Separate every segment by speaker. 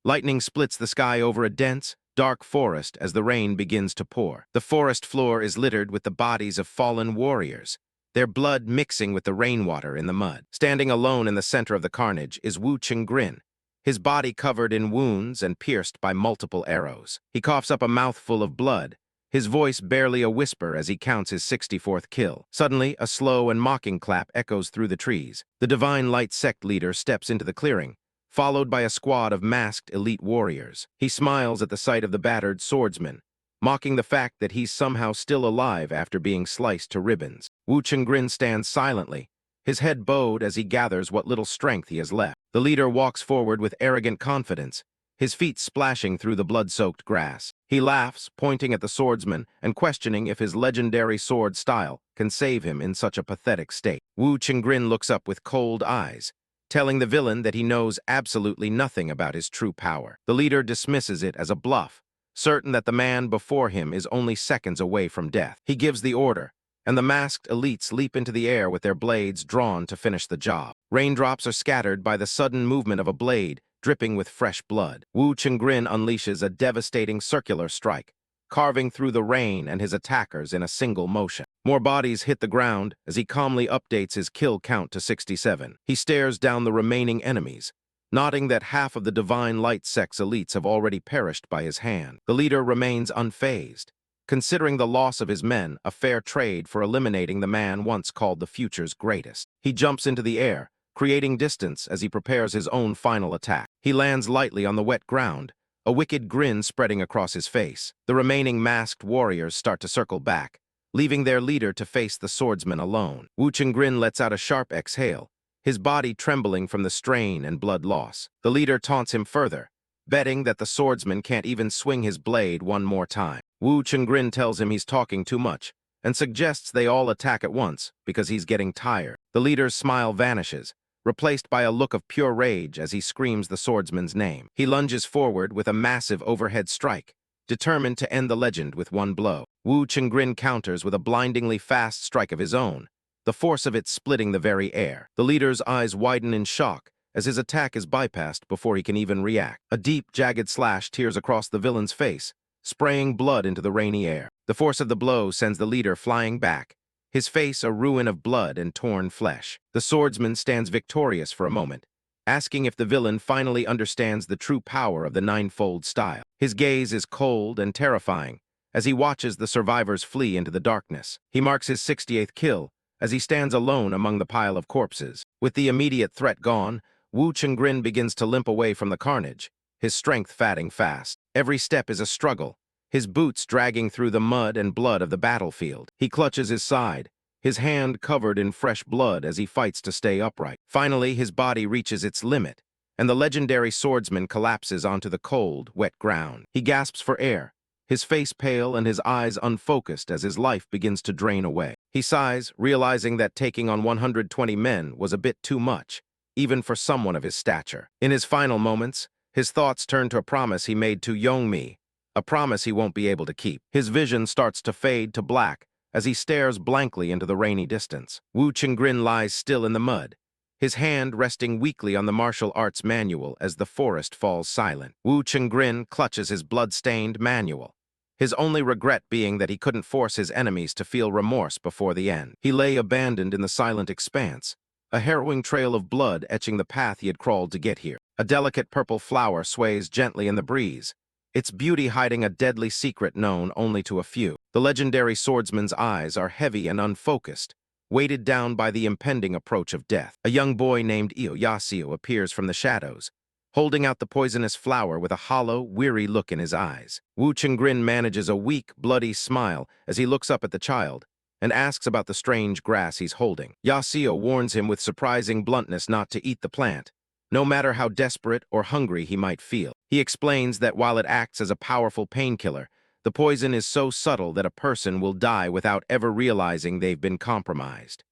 Speaker 1: Lightning splits the sky over a dense, dark forest as the rain begins to pour. The forest floor is littered with the bodies of fallen warriors, their blood mixing with the rainwater in the mud. Standing alone in the center of the carnage is Wu Chengrin, his body covered in wounds and pierced by multiple arrows. He coughs up a mouthful of blood, his voice barely a whisper as he counts his 64th kill. Suddenly, a slow and mocking clap echoes through the trees. The Divine Light sect leader steps into the clearing, followed by a squad of masked elite warriors. He smiles at the sight of the battered swordsman, mocking the fact that he's somehow still alive after being sliced to ribbons. Wu Chengrin stands silently, his head bowed as he gathers what little strength he has left. The leader walks forward with arrogant confidence, his feet splashing through the blood-soaked grass. He laughs, pointing at the swordsman and questioning if his legendary sword style can save him in such a pathetic state. Wu Chengrin looks up with cold eyes, telling the villain that he knows absolutely nothing about his true power. The leader dismisses it as a bluff, certain that the man before him is only seconds away from death. He gives the order, and the masked elites leap into the air with their blades drawn to finish the job. Raindrops are scattered by the sudden movement of a blade, dripping with fresh blood. Wu Chengrin unleashes a devastating circular strike, carving through the rain and his attackers in a single motion. More bodies hit the ground as he calmly updates his kill count to 67. He stares down the remaining enemies, noting that half of the Divine Light sect's elites have already perished by his hand. The leader remains unfazed, considering the loss of his men a fair trade for eliminating the man once called the future's greatest. He jumps into the air, creating distance as he prepares his own final attack. He lands lightly on the wet ground, a wicked grin spreading across his face. The remaining masked warriors start to circle back, leaving their leader to face the swordsman alone. Wu Chengrin lets out a sharp exhale, his body trembling from the strain and blood loss. The leader taunts him further, betting that the swordsman can't even swing his blade one more time. Wu Chengrin tells him he's talking too much, and suggests they all attack at once because he's getting tired. The leader's smile vanishes, replaced by a look of pure rage as he screams the swordsman's name. He lunges forward with a massive overhead strike, determined to end the legend with one blow. Wu Chengrin counters with a blindingly fast strike of his own, the force of it splitting the very air. The leader's eyes widen in shock as his attack is bypassed before he can even react. A deep, jagged slash tears across the villain's face, spraying blood into the rainy air. The force of the blow sends the leader flying back, his face a ruin of blood and torn flesh. The swordsman stands victorious for a moment, asking if the villain finally understands the true power of the ninefold style. His gaze is cold and terrifying as he watches the survivors flee into the darkness. He marks his 68th kill as he stands alone among the pile of corpses. With the immediate threat gone, Wu Chengrin begins to limp away from the carnage, his strength fading fast. Every step is a struggle, his boots dragging through the mud and blood of the battlefield. He clutches his side, his hand covered in fresh blood as he fights to stay upright. Finally, his body reaches its limit, and the legendary swordsman collapses onto the cold, wet ground. He gasps for air, his face pale and his eyes unfocused as his life begins to drain away. He sighs, realizing that taking on 120 men was a bit too much, even for someone of his stature. In his final moments, his thoughts turn to a promise he made to Yongmi, a promise he won't be able to keep. His vision starts to fade to black as he stares blankly into the rainy distance. Wu Chengrin lies still in the mud, his hand resting weakly on the martial arts manual as the forest falls silent. Wu Chengrin clutches his blood-stained manual, his only regret being that he couldn't force his enemies to feel remorse before the end. He lay abandoned in the silent expanse, a harrowing trail of blood etching the path he had crawled to get here. A delicate purple flower sways gently in the breeze, its beauty hiding a deadly secret known only to a few. The legendary swordsman's eyes are heavy and unfocused, weighted down by the impending approach of death. A young boy named Heo Jaseo appears from the shadows, holding out the poisonous flower with a hollow, weary look in his eyes. Wu Chengrin manages a weak, bloody smile as he looks up at the child and asks about the strange grass he's holding. Jaseo warns him with surprising bluntness not to eat the plant, no matter how desperate or hungry he might feel. He explains that while it acts as a powerful painkiller, the poison is so subtle that a person will die without ever realizing they've been compromised.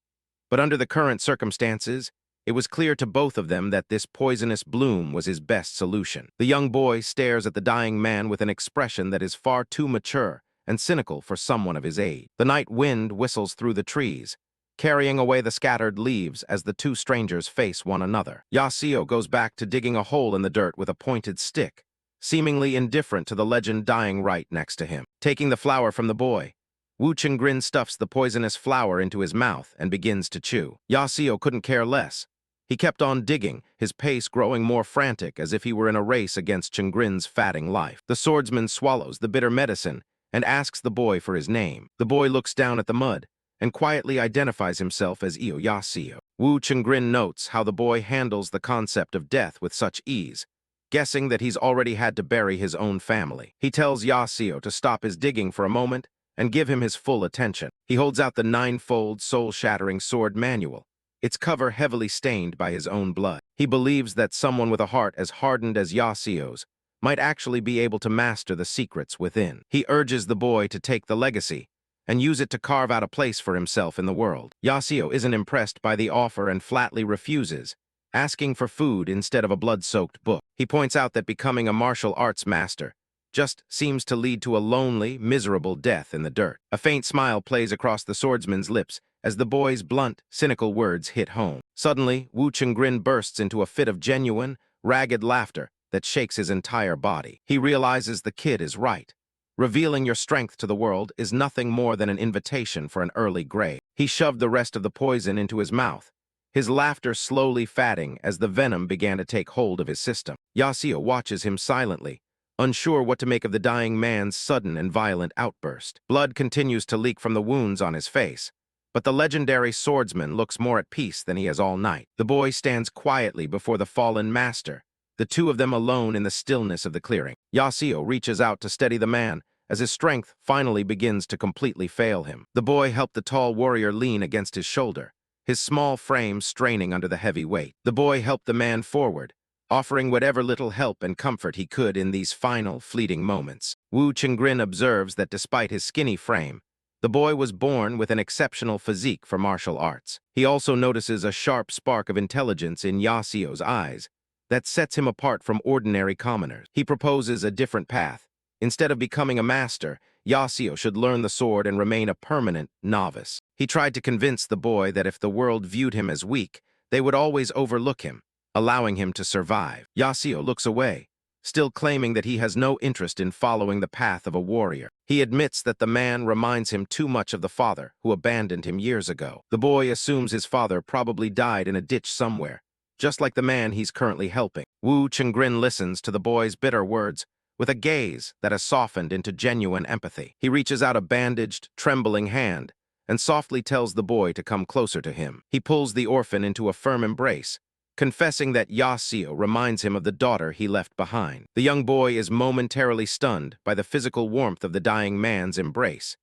Speaker 1: But under the current circumstances, it was clear to both of them that this poisonous bloom was his best solution. The young boy stares at the dying man with an expression that is far too mature and cynical for someone of his age. The night wind whistles through the trees, carrying away the scattered leaves as the two strangers face one another. Jaseo goes back to digging a hole in the dirt with a pointed stick, seemingly indifferent to the legend dying right next to him. Taking the flower from the boy, Wu Chengrin stuffs the poisonous flower into his mouth and begins to chew. Jaseo couldn't care less. He kept on digging, his pace growing more frantic as if he were in a race against Chengrin's fatting life. The swordsman swallows the bitter medicine and asks the boy for his name. The boy looks down at the mud and quietly identifies himself as Heo Jaseo. Wu Chengrin notes how the boy handles the concept of death with such ease, guessing that he's already had to bury his own family. He tells Jaseo to stop his digging for a moment and give him his full attention. He holds out the nine-fold, soul-shattering sword manual, its cover heavily stained by his own blood. He believes that someone with a heart as hardened as Jaseo's might actually be able to master the secrets within. He urges the boy to take the legacy and use it to carve out a place for himself in the world. Jaseo isn't impressed by the offer and flatly refuses, asking for food instead of a blood-soaked book. He points out that becoming a martial arts master just seems to lead to a lonely, miserable death in the dirt. A faint smile plays across the swordsman's lips as the boy's blunt, cynical words hit home. Suddenly, Wu Chengrin bursts into a fit of genuine, ragged laughter that shakes his entire body. He realizes the kid is right. Revealing your strength to the world is nothing more than an invitation for an early grave. He shoved the rest of the poison into his mouth, his laughter slowly fatting as the venom began to take hold of his system. Jaseo watches him silently, unsure what to make of the dying man's sudden and violent outburst. Blood continues to leak from the wounds on his face, but the legendary swordsman looks more at peace than he has all night. The boy stands quietly before the fallen master, the two of them alone in the stillness of the clearing. Jaseo reaches out to steady the man as his strength finally begins to completely fail him. The boy helped the tall warrior lean against his shoulder, his small frame straining under the heavy weight. The boy helped the man forward, offering whatever little help and comfort he could in these final, fleeting moments. Wu Chengrin observes that despite his skinny frame, the boy was born with an exceptional physique for martial arts. He also notices a sharp spark of intelligence in Jaseo's eyes that sets him apart from ordinary commoners. He proposes a different path. Instead of becoming a master, Jaseo should learn the sword and remain a permanent novice. He tried to convince the boy that if the world viewed him as weak, they would always overlook him, allowing him to survive. Jaseo looks away, still claiming that he has no interest in following the path of a warrior. He admits that the man reminds him too much of the father who abandoned him years ago. The boy assumes his father probably died in a ditch somewhere, just like the man he's currently helping. Wu Chengrin listens to the boy's bitter words with a gaze that has softened into genuine empathy. He reaches out a bandaged, trembling hand and softly tells the boy to come closer to him. He pulls the orphan into a firm embrace, confessing that Jaseo reminds him of the daughter he left behind. The young boy is momentarily stunned by the physical warmth of the dying man's embrace,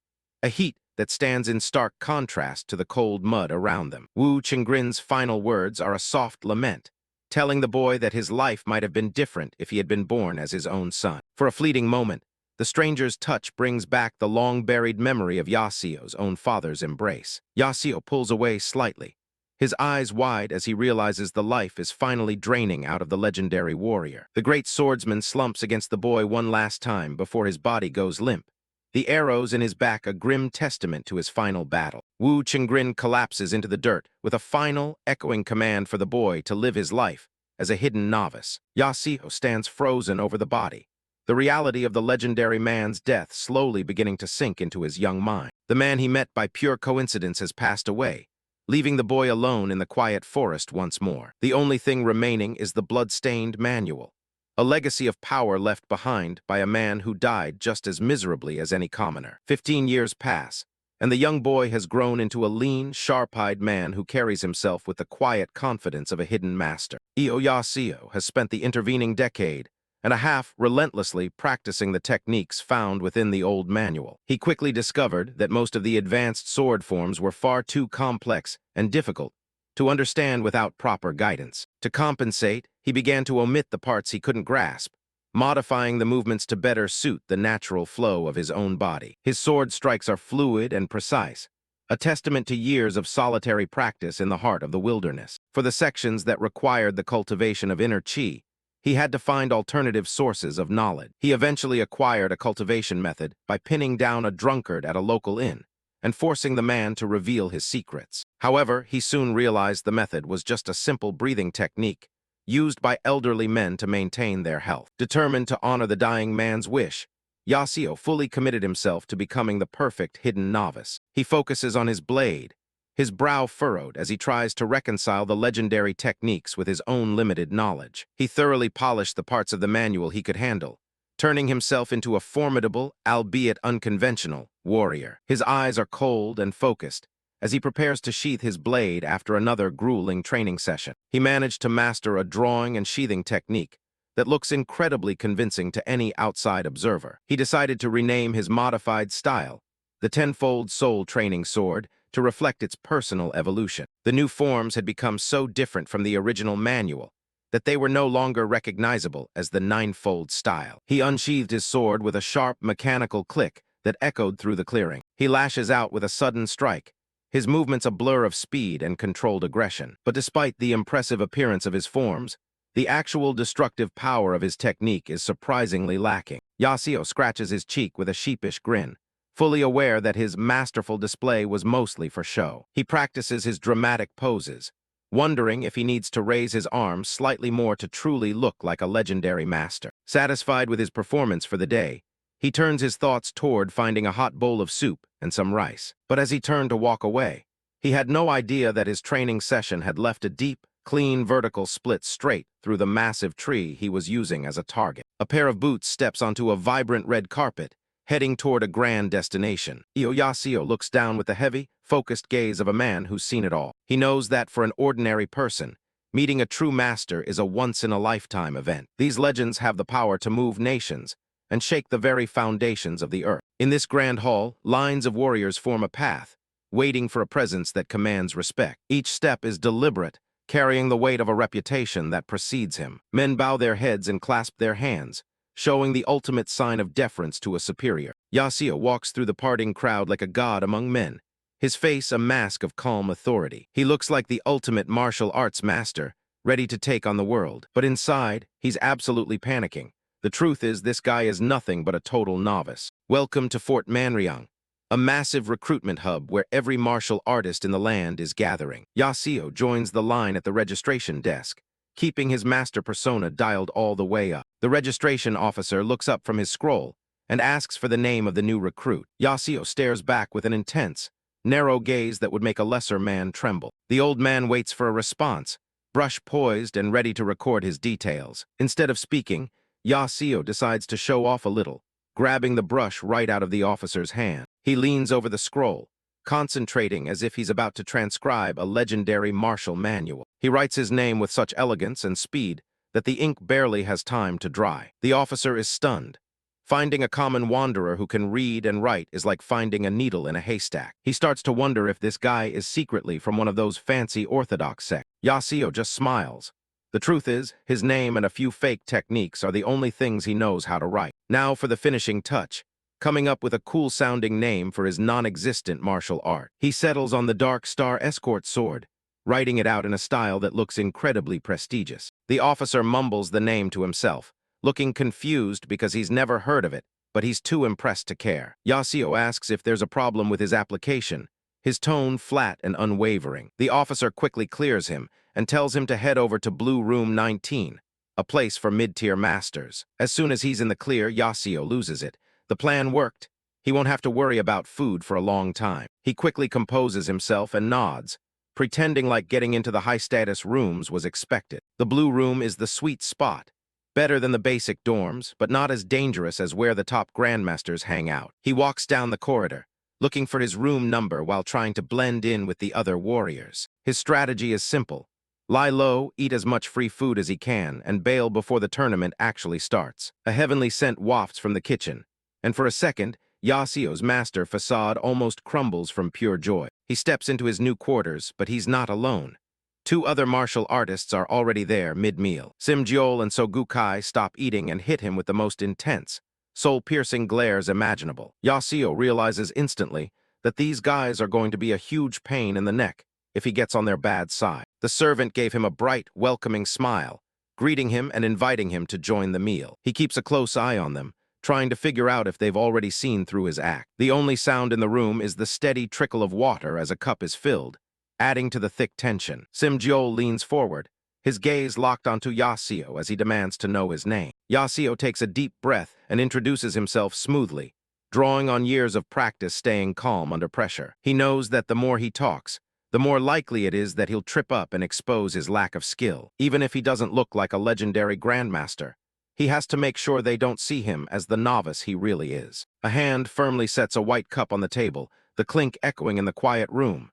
Speaker 1: a heat that stands in stark contrast to the cold mud around them. Wu Chengrin's final words are a soft lament, telling the boy that his life might have been different if he had been born as his own son. For a fleeting moment, the stranger's touch brings back the long-buried memory of Jaseo's own father's embrace. Jaseo pulls away slightly, his eyes wide as he realizes the life is finally draining out of the legendary warrior. The great swordsman slumps against the boy one last time before his body goes limp, the arrows in his back a grim testament to his final battle. Wu Chengrin collapses into the dirt with a final, echoing command for the boy to live his life as a hidden novice. Jaseo stands frozen over the body, the reality of the legendary man's death slowly beginning to sink into his young mind. The man he met by pure coincidence has passed away, leaving the boy alone in the quiet forest once more. The only thing remaining is the blood-stained manual, a legacy of power left behind by a man who died just as miserably as any commoner. 15 years pass, and the young boy has grown into a lean, sharp-eyed man who carries himself with the quiet confidence of a hidden master. Heo Jaseo has spent the intervening decade and a half relentlessly practicing the techniques found within the old manual. He quickly discovered that most of the advanced sword forms were far too complex and difficult to understand without proper guidance. To compensate, he began to omit the parts he couldn't grasp, modifying the movements to better suit the natural flow of his own body. His sword strikes are fluid and precise, a testament to years of solitary practice in the heart of the wilderness. For the sections that required the cultivation of inner chi, he had to find alternative sources of knowledge. He eventually acquired a cultivation method by pinning down a drunkard at a local inn and forcing the man to reveal his secrets. However, he soon realized the method was just a simple breathing technique used by elderly men to maintain their health. Determined to honor the dying man's wish, Jaseo fully committed himself to becoming the perfect hidden novice. He focuses on his blade, his brow furrowed as he tries to reconcile the legendary techniques with his own limited knowledge. He thoroughly polished the parts of the manual he could handle, turning himself into a formidable, albeit unconventional, warrior. His eyes are cold and focused as he prepares to sheath his blade after another grueling training session. He managed to master a drawing and sheathing technique that looks incredibly convincing to any outside observer. He decided to rename his modified style, the Tenfold Soul Training Sword, to reflect its personal evolution. The new forms had become so different from the original manual that they were no longer recognizable as the Ninefold style. He unsheathed his sword with a sharp mechanical click that echoed through the clearing. He lashes out with a sudden strike, his movements a blur of speed and controlled aggression. But despite the impressive appearance of his forms, the actual destructive power of his technique is surprisingly lacking. Jaseo scratches his cheek with a sheepish grin, fully aware that his masterful display was mostly for show. He practices his dramatic poses, wondering if he needs to raise his arms slightly more to truly look like a legendary master. Satisfied with his performance for the day, he turns his thoughts toward finding a hot bowl of soup and some rice. But as he turned to walk away, he had no idea that his training session had left a deep, clean vertical split straight through the massive tree he was using as a target. A pair of boots steps onto a vibrant red carpet, heading toward a grand destination. Heo Jaseo looks down with the heavy, focused gaze of a man who's seen it all. He knows that for an ordinary person, meeting a true master is a once-in-a-lifetime event. These legends have the power to move nations and shake the very foundations of the earth. In this grand hall, lines of warriors form a path, waiting for a presence that commands respect. Each step is deliberate, carrying the weight of a reputation that precedes him. Men bow their heads and clasp their hands, showing the ultimate sign of deference to a superior. Jaseo walks through the parting crowd like a god among men, his face a mask of calm authority. He looks like the ultimate martial arts master, ready to take on the world. But inside, he's absolutely panicking. The truth is, this guy is nothing but a total novice. Welcome to Fort Manryang, a massive recruitment hub where every martial artist in the land is gathering. Jaseo joins the line at the registration desk, keeping his master persona dialed all the way up. The registration officer looks up from his scroll and asks for the name of the new recruit. Jaseo stares back with an intense, narrow gaze that would make a lesser man tremble. The old man waits for a response, brush poised and ready to record his details. Instead of speaking, Jaseo decides to show off a little, grabbing the brush right out of the officer's hand. He leans over the scroll, concentrating as if he's about to transcribe a legendary martial manual. He writes his name with such elegance and speed that the ink barely has time to dry. The officer is stunned. Finding a common wanderer who can read and write is like finding a needle in a haystack. He starts to wonder if this guy is secretly from one of those fancy orthodox sects. Jaseo just smiles. The truth is, his name and a few fake techniques are the only things he knows how to write. Now for the finishing touch, coming up with a cool-sounding name for his non-existent martial art. He settles on the Dark Star Escort Sword, writing it out in a style that looks incredibly prestigious. The officer mumbles the name to himself, looking confused because he's never heard of it, but he's too impressed to care. Jaseo asks if there's a problem with his application, his tone flat and unwavering. The officer quickly clears him and tells him to head over to Blue Room 19, a place for mid-tier masters. As soon as he's in the clear, Jaseo loses it. The plan worked. He won't have to worry about food for a long time. He quickly composes himself and nods, pretending like getting into the high-status rooms was expected. The Blue Room is the sweet spot, better than the basic dorms, but not as dangerous as where the top grandmasters hang out. He walks down the corridor, looking for his room number while trying to blend in with the other warriors. His strategy is simple. Lie low, eat as much free food as he can, and bail before the tournament actually starts. A heavenly scent wafts from the kitchen, and for a second, Jaseo's master facade almost crumbles from pure joy. He steps into his new quarters, but he's not alone. Two other martial artists are already there mid-meal. Simjeol and Sogukai stop eating and hit him with the most intense, soul-piercing glares imaginable. Jaseo realizes instantly that these guys are going to be a huge pain in the neck if he gets on their bad side. The servant gave him a bright, welcoming smile, greeting him and inviting him to join the meal. He keeps a close eye on them, trying to figure out if they've already seen through his act. The only sound in the room is the steady trickle of water as a cup is filled, adding to the thick tension. Simjeol leans forward, his gaze locked onto Jaseo as he demands to know his name. Jaseo takes a deep breath and introduces himself smoothly, drawing on years of practice staying calm under pressure. He knows that the more he talks, the more likely it is that he'll trip up and expose his lack of skill. Even if he doesn't look like a legendary grandmaster, he has to make sure they don't see him as the novice he really is. A hand firmly sets a white cup on the table, the clink echoing in the quiet room.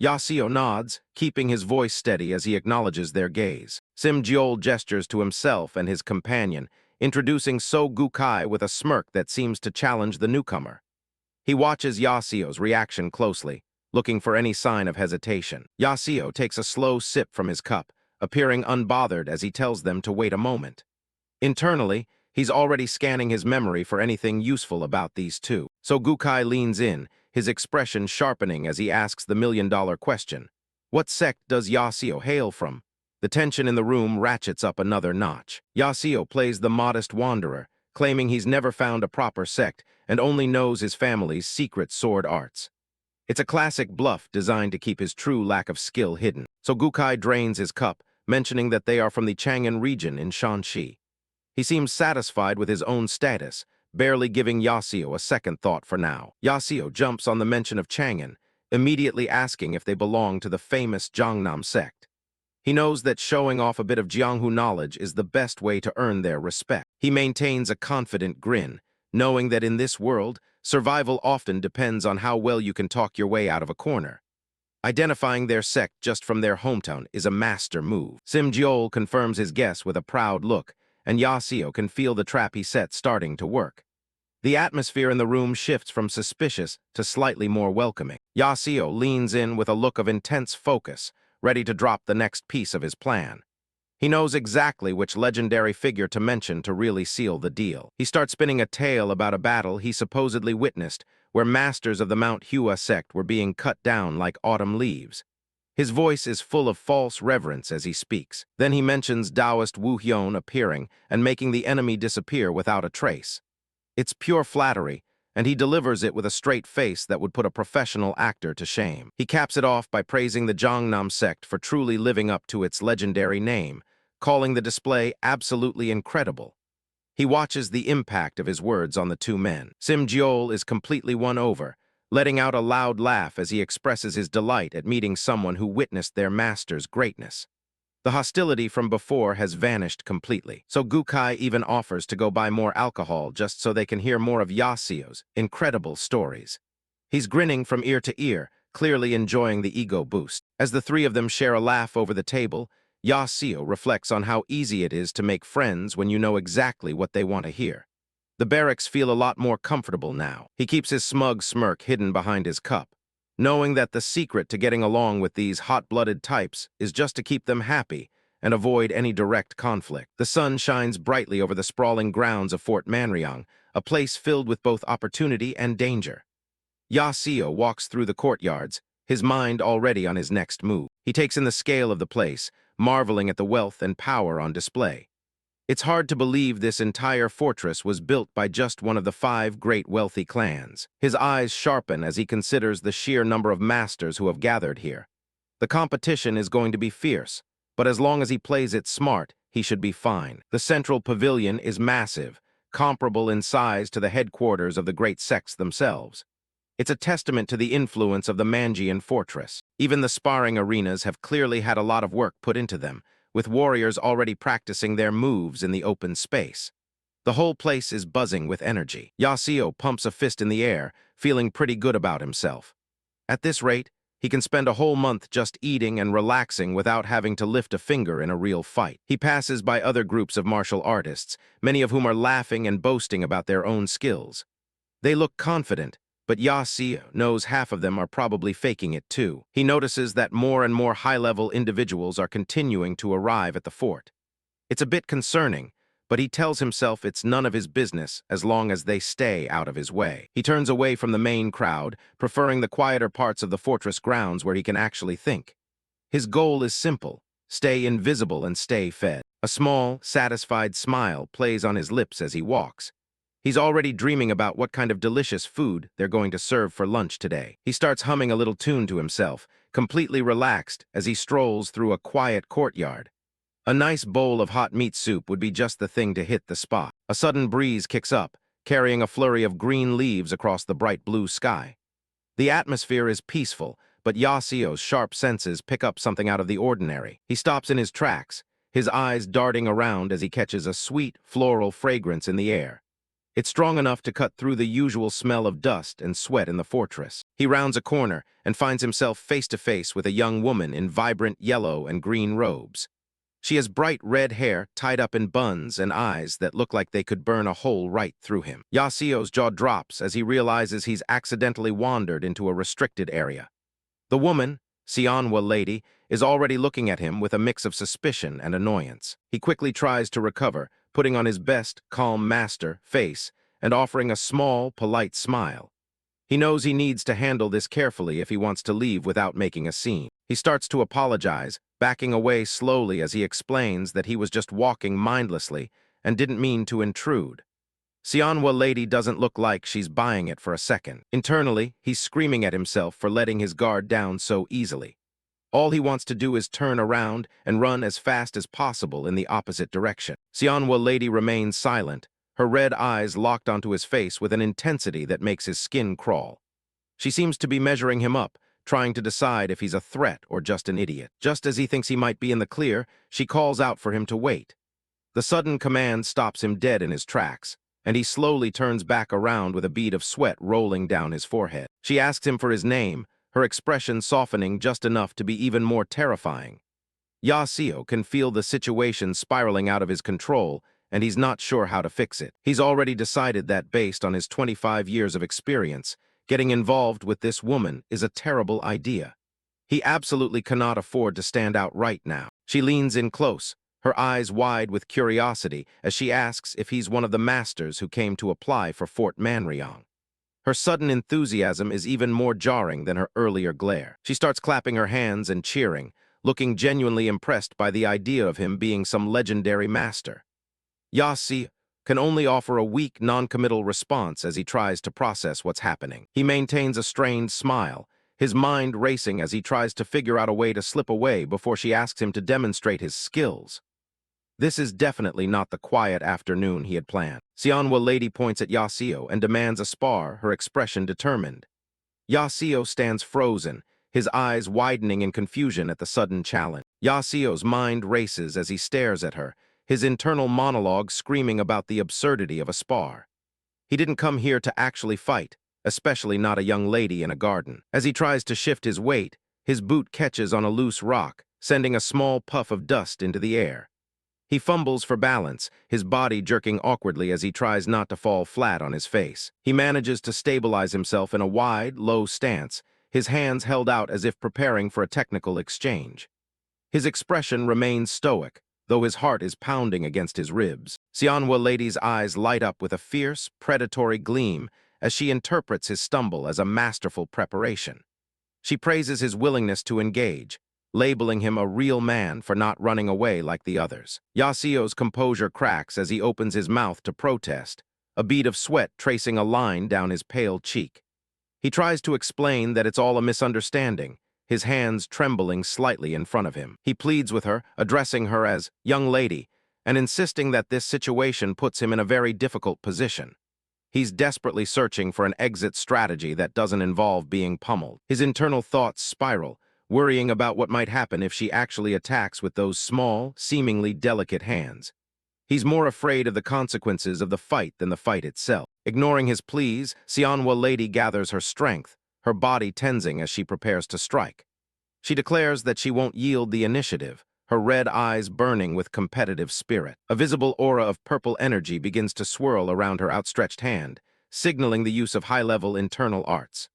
Speaker 1: Jaseo nods, keeping his voice steady as he acknowledges their gaze. Simjeol gestures to himself and his companion, introducing So Gukai with a smirk that seems to challenge the newcomer. He watches Jaseo's reaction closely, looking for any sign of hesitation. Jaseo takes a slow sip from his cup, appearing unbothered as he tells them to wait a moment. Internally, he's already scanning his memory for anything useful about these two. So Gukai leans in, his expression sharpening as he asks the million-dollar question. What sect does Jaseo hail from? The tension in the room ratchets up another notch. Jaseo plays the modest wanderer, claiming he's never found a proper sect and only knows his family's secret sword arts. It's a classic bluff designed to keep his true lack of skill hidden. So Gukai drains his cup, mentioning that they are from the Chang'an region in Shanxi. He seems satisfied with his own status, barely giving Jaseo a second thought for now. Jaseo jumps on the mention of Chang'an, immediately asking if they belong to the famous Jiangnam sect. He knows that showing off a bit of Jianghu knowledge is the best way to earn their respect. He maintains a confident grin, knowing that in this world, survival often depends on how well you can talk your way out of a corner. Identifying their sect just from their hometown is a master move. Simjeol confirms his guess with a proud look, and Jaseo can feel the trap he set starting to work. The atmosphere in the room shifts from suspicious to slightly more welcoming. Jaseo leans in with a look of intense focus, ready to drop the next piece of his plan. He knows exactly which legendary figure to mention to really seal the deal. He starts spinning a tale about a battle he supposedly witnessed, where masters of the Mount Hua sect were being cut down like autumn leaves. His voice is full of false reverence as he speaks. Then he mentions Taoist Wu Hyun appearing and making the enemy disappear without a trace. It's pure flattery, and he delivers it with a straight face that would put a professional actor to shame. He caps it off by praising the Jiangnam sect for truly living up to its legendary name, calling the display absolutely incredible. He watches the impact of his words on the two men. Simjeol is completely won over, letting out a loud laugh as he expresses his delight at meeting someone who witnessed their master's greatness. The hostility from before has vanished completely, so Gukai even offers to go buy more alcohol just so they can hear more of Jaseo's incredible stories. He's grinning from ear to ear, clearly enjoying the ego boost. As the three of them share a laugh over the table, Jaseo reflects on how easy it is to make friends when you know exactly what they want to hear. The barracks feel a lot more comfortable now. He keeps his smug smirk hidden behind his cup, knowing that the secret to getting along with these hot-blooded types is just to keep them happy and avoid any direct conflict. The sun shines brightly over the sprawling grounds of Fort Manryang, a place filled with both opportunity and danger. Jaseo walks through the courtyards, his mind already on his next move. He takes in the scale of the place, marveling at the wealth and power on display. It's hard to believe this entire fortress was built by just one of the 5 great wealthy clans. His eyes sharpen as he considers the sheer number of masters who have gathered here. The competition is going to be fierce, but as long as he plays it smart, he should be fine. The central pavilion is massive, comparable in size to the headquarters of the great sects themselves. It's a testament to the influence of the Manjian fortress. Even the sparring arenas have clearly had a lot of work put into them, with warriors already practicing their moves in the open space. The whole place is buzzing with energy. Jaseo pumps a fist in the air, feeling pretty good about himself. At this rate, he can spend a whole month just eating and relaxing without having to lift a finger in a real fight. He passes by other groups of martial artists, many of whom are laughing and boasting about their own skills. They look confident, but Jaseo knows half of them are probably faking it too. He notices that more and more high-level individuals are continuing to arrive at the fort. It's a bit concerning, but he tells himself it's none of his business as long as they stay out of his way. He turns away from the main crowd, preferring the quieter parts of the fortress grounds where he can actually think. His goal is simple: stay invisible and stay fed. A small, satisfied smile plays on his lips as he walks. He's already dreaming about what kind of delicious food they're going to serve for lunch today. He starts humming a little tune to himself, completely relaxed as he strolls through a quiet courtyard. A nice bowl of hot meat soup would be just the thing to hit the spot. A sudden breeze kicks up, carrying a flurry of green leaves across the bright blue sky. The atmosphere is peaceful, but Yaseo's sharp senses pick up something out of the ordinary. He stops in his tracks, his eyes darting around as he catches a sweet, floral fragrance in the air. It's strong enough to cut through the usual smell of dust and sweat in the fortress. He rounds a corner and finds himself face to face with a young woman in vibrant yellow and green robes. She has bright red hair tied up in buns and eyes that look like they could burn a hole right through him. Yaseo's jaw drops as he realizes he's accidentally wandered into a restricted area. The woman, Manhwa lady, is already looking at him with a mix of suspicion and annoyance. He quickly tries to recover, putting on his best, calm master face and offering a small, polite smile. He knows he needs to handle this carefully if he wants to leave without making a scene. He starts to apologize, backing away slowly as he explains that he was just walking mindlessly and didn't mean to intrude. Manhwa lady doesn't look like she's buying it for a second. Internally, he's screaming at himself for letting his guard down so easily. All he wants to do is turn around and run as fast as possible in the opposite direction. Manhwa lady remains silent, her red eyes locked onto his face with an intensity that makes his skin crawl. She seems to be measuring him up, trying to decide if he's a threat or just an idiot. Just as he thinks he might be in the clear, she calls out for him to wait. The sudden command stops him dead in his tracks, and he slowly turns back around with a bead of sweat rolling down his forehead. She asks him for his name, her expression softening just enough to be even more terrifying. Jaseo can feel the situation spiraling out of his control, and he's not sure how to fix it. He's already decided that based on his 25 years of experience, getting involved with this woman is a terrible idea. He absolutely cannot afford to stand out right now. She leans in close, her eyes wide with curiosity as she asks if he's one of the masters who came to apply for Fort Manryong. Her sudden enthusiasm is even more jarring than her earlier glare. She starts clapping her hands and cheering, looking genuinely impressed by the idea of him being some legendary master. Jaseo can only offer a weak, non-committal response as he tries to process what's happening. He maintains a strained smile, his mind racing as he tries to figure out a way to slip away before she asks him to demonstrate his skills. This is definitely not the quiet afternoon he had planned. Manhwa lady points at Jaseo and demands a spar, her expression determined. Jaseo stands frozen, his eyes widening in confusion at the sudden challenge. Yaseo's mind races as he stares at her, his internal monologue screaming about the absurdity of a spar. He didn't come here to actually fight, especially not a young lady in a garden. As he tries to shift his weight, his boot catches on a loose rock, sending a small puff of dust into the air. He fumbles for balance, his body jerking awkwardly as he tries not to fall flat on his face. He manages to stabilize himself in a wide, low stance, his hands held out as if preparing for a technical exchange. His expression remains stoic, though his heart is pounding against his ribs. Manhwa lady's eyes light up with a fierce, predatory gleam as she interprets his stumble as a masterful preparation. She praises his willingness to engage, labeling him a real man for not running away like the others. Yaseo's composure cracks as he opens his mouth to protest, a bead of sweat tracing a line down his pale cheek. He tries to explain that it's all a misunderstanding, his hands trembling slightly in front of him. He pleads with her, addressing her as young lady, and insisting that this situation puts him in a very difficult position. He's desperately searching for an exit strategy that doesn't involve being pummeled. His internal thoughts spiral, worrying about what might happen if she actually attacks with those small, seemingly delicate hands. He's more afraid of the consequences of the fight than the fight itself. Ignoring his pleas, Manhwa lady gathers her strength, her body tensing as she prepares to strike. She declares that she won't yield the initiative, her red eyes burning with competitive spirit. A visible aura of purple energy begins to swirl around her outstretched hand, signaling the use of high-level internal arts.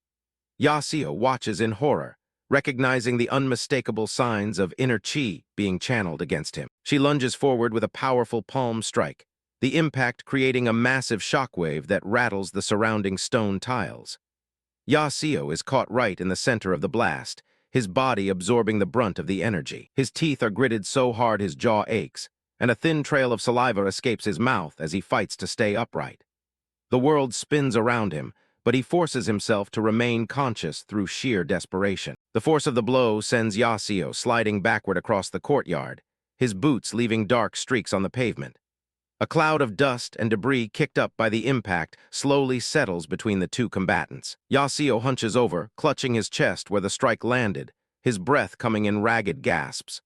Speaker 1: Jaseo watches in horror, recognizing the unmistakable signs of inner chi being channeled against him. She lunges forward with a powerful palm strike, the impact creating a massive shockwave that rattles the surrounding stone tiles. Jaseo is caught right in the center of the blast, his body absorbing the brunt of the energy. His teeth are gritted so hard his jaw aches, and a thin trail of saliva escapes his mouth as he fights to stay upright. The world spins around him, but he forces himself to remain conscious through sheer desperation. The force of the blow sends Jaseo sliding backward across the courtyard, his boots leaving dark streaks on the pavement. A cloud of dust and debris kicked up by the impact slowly settles between the two combatants. Jaseo hunches over, clutching his chest where the strike landed, his breath coming in ragged gasps.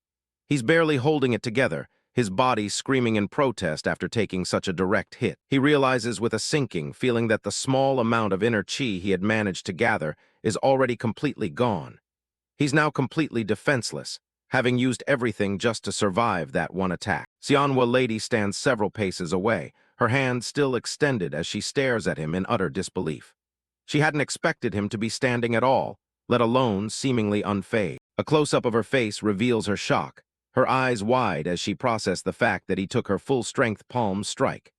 Speaker 1: He's barely holding it together, his body screaming in protest after taking such a direct hit. He realizes with a sinking feeling that the small amount of inner chi he had managed to gather is already completely gone. He's now completely defenseless, having used everything just to survive that one attack. Manhwa lady stands several paces away, her hand still extended as she stares at him in utter disbelief. She hadn't expected him to be standing at all, let alone seemingly unfazed. A close-up of her face reveals her shock, her eyes wide as she processed the fact that he took her full-strength palm strike.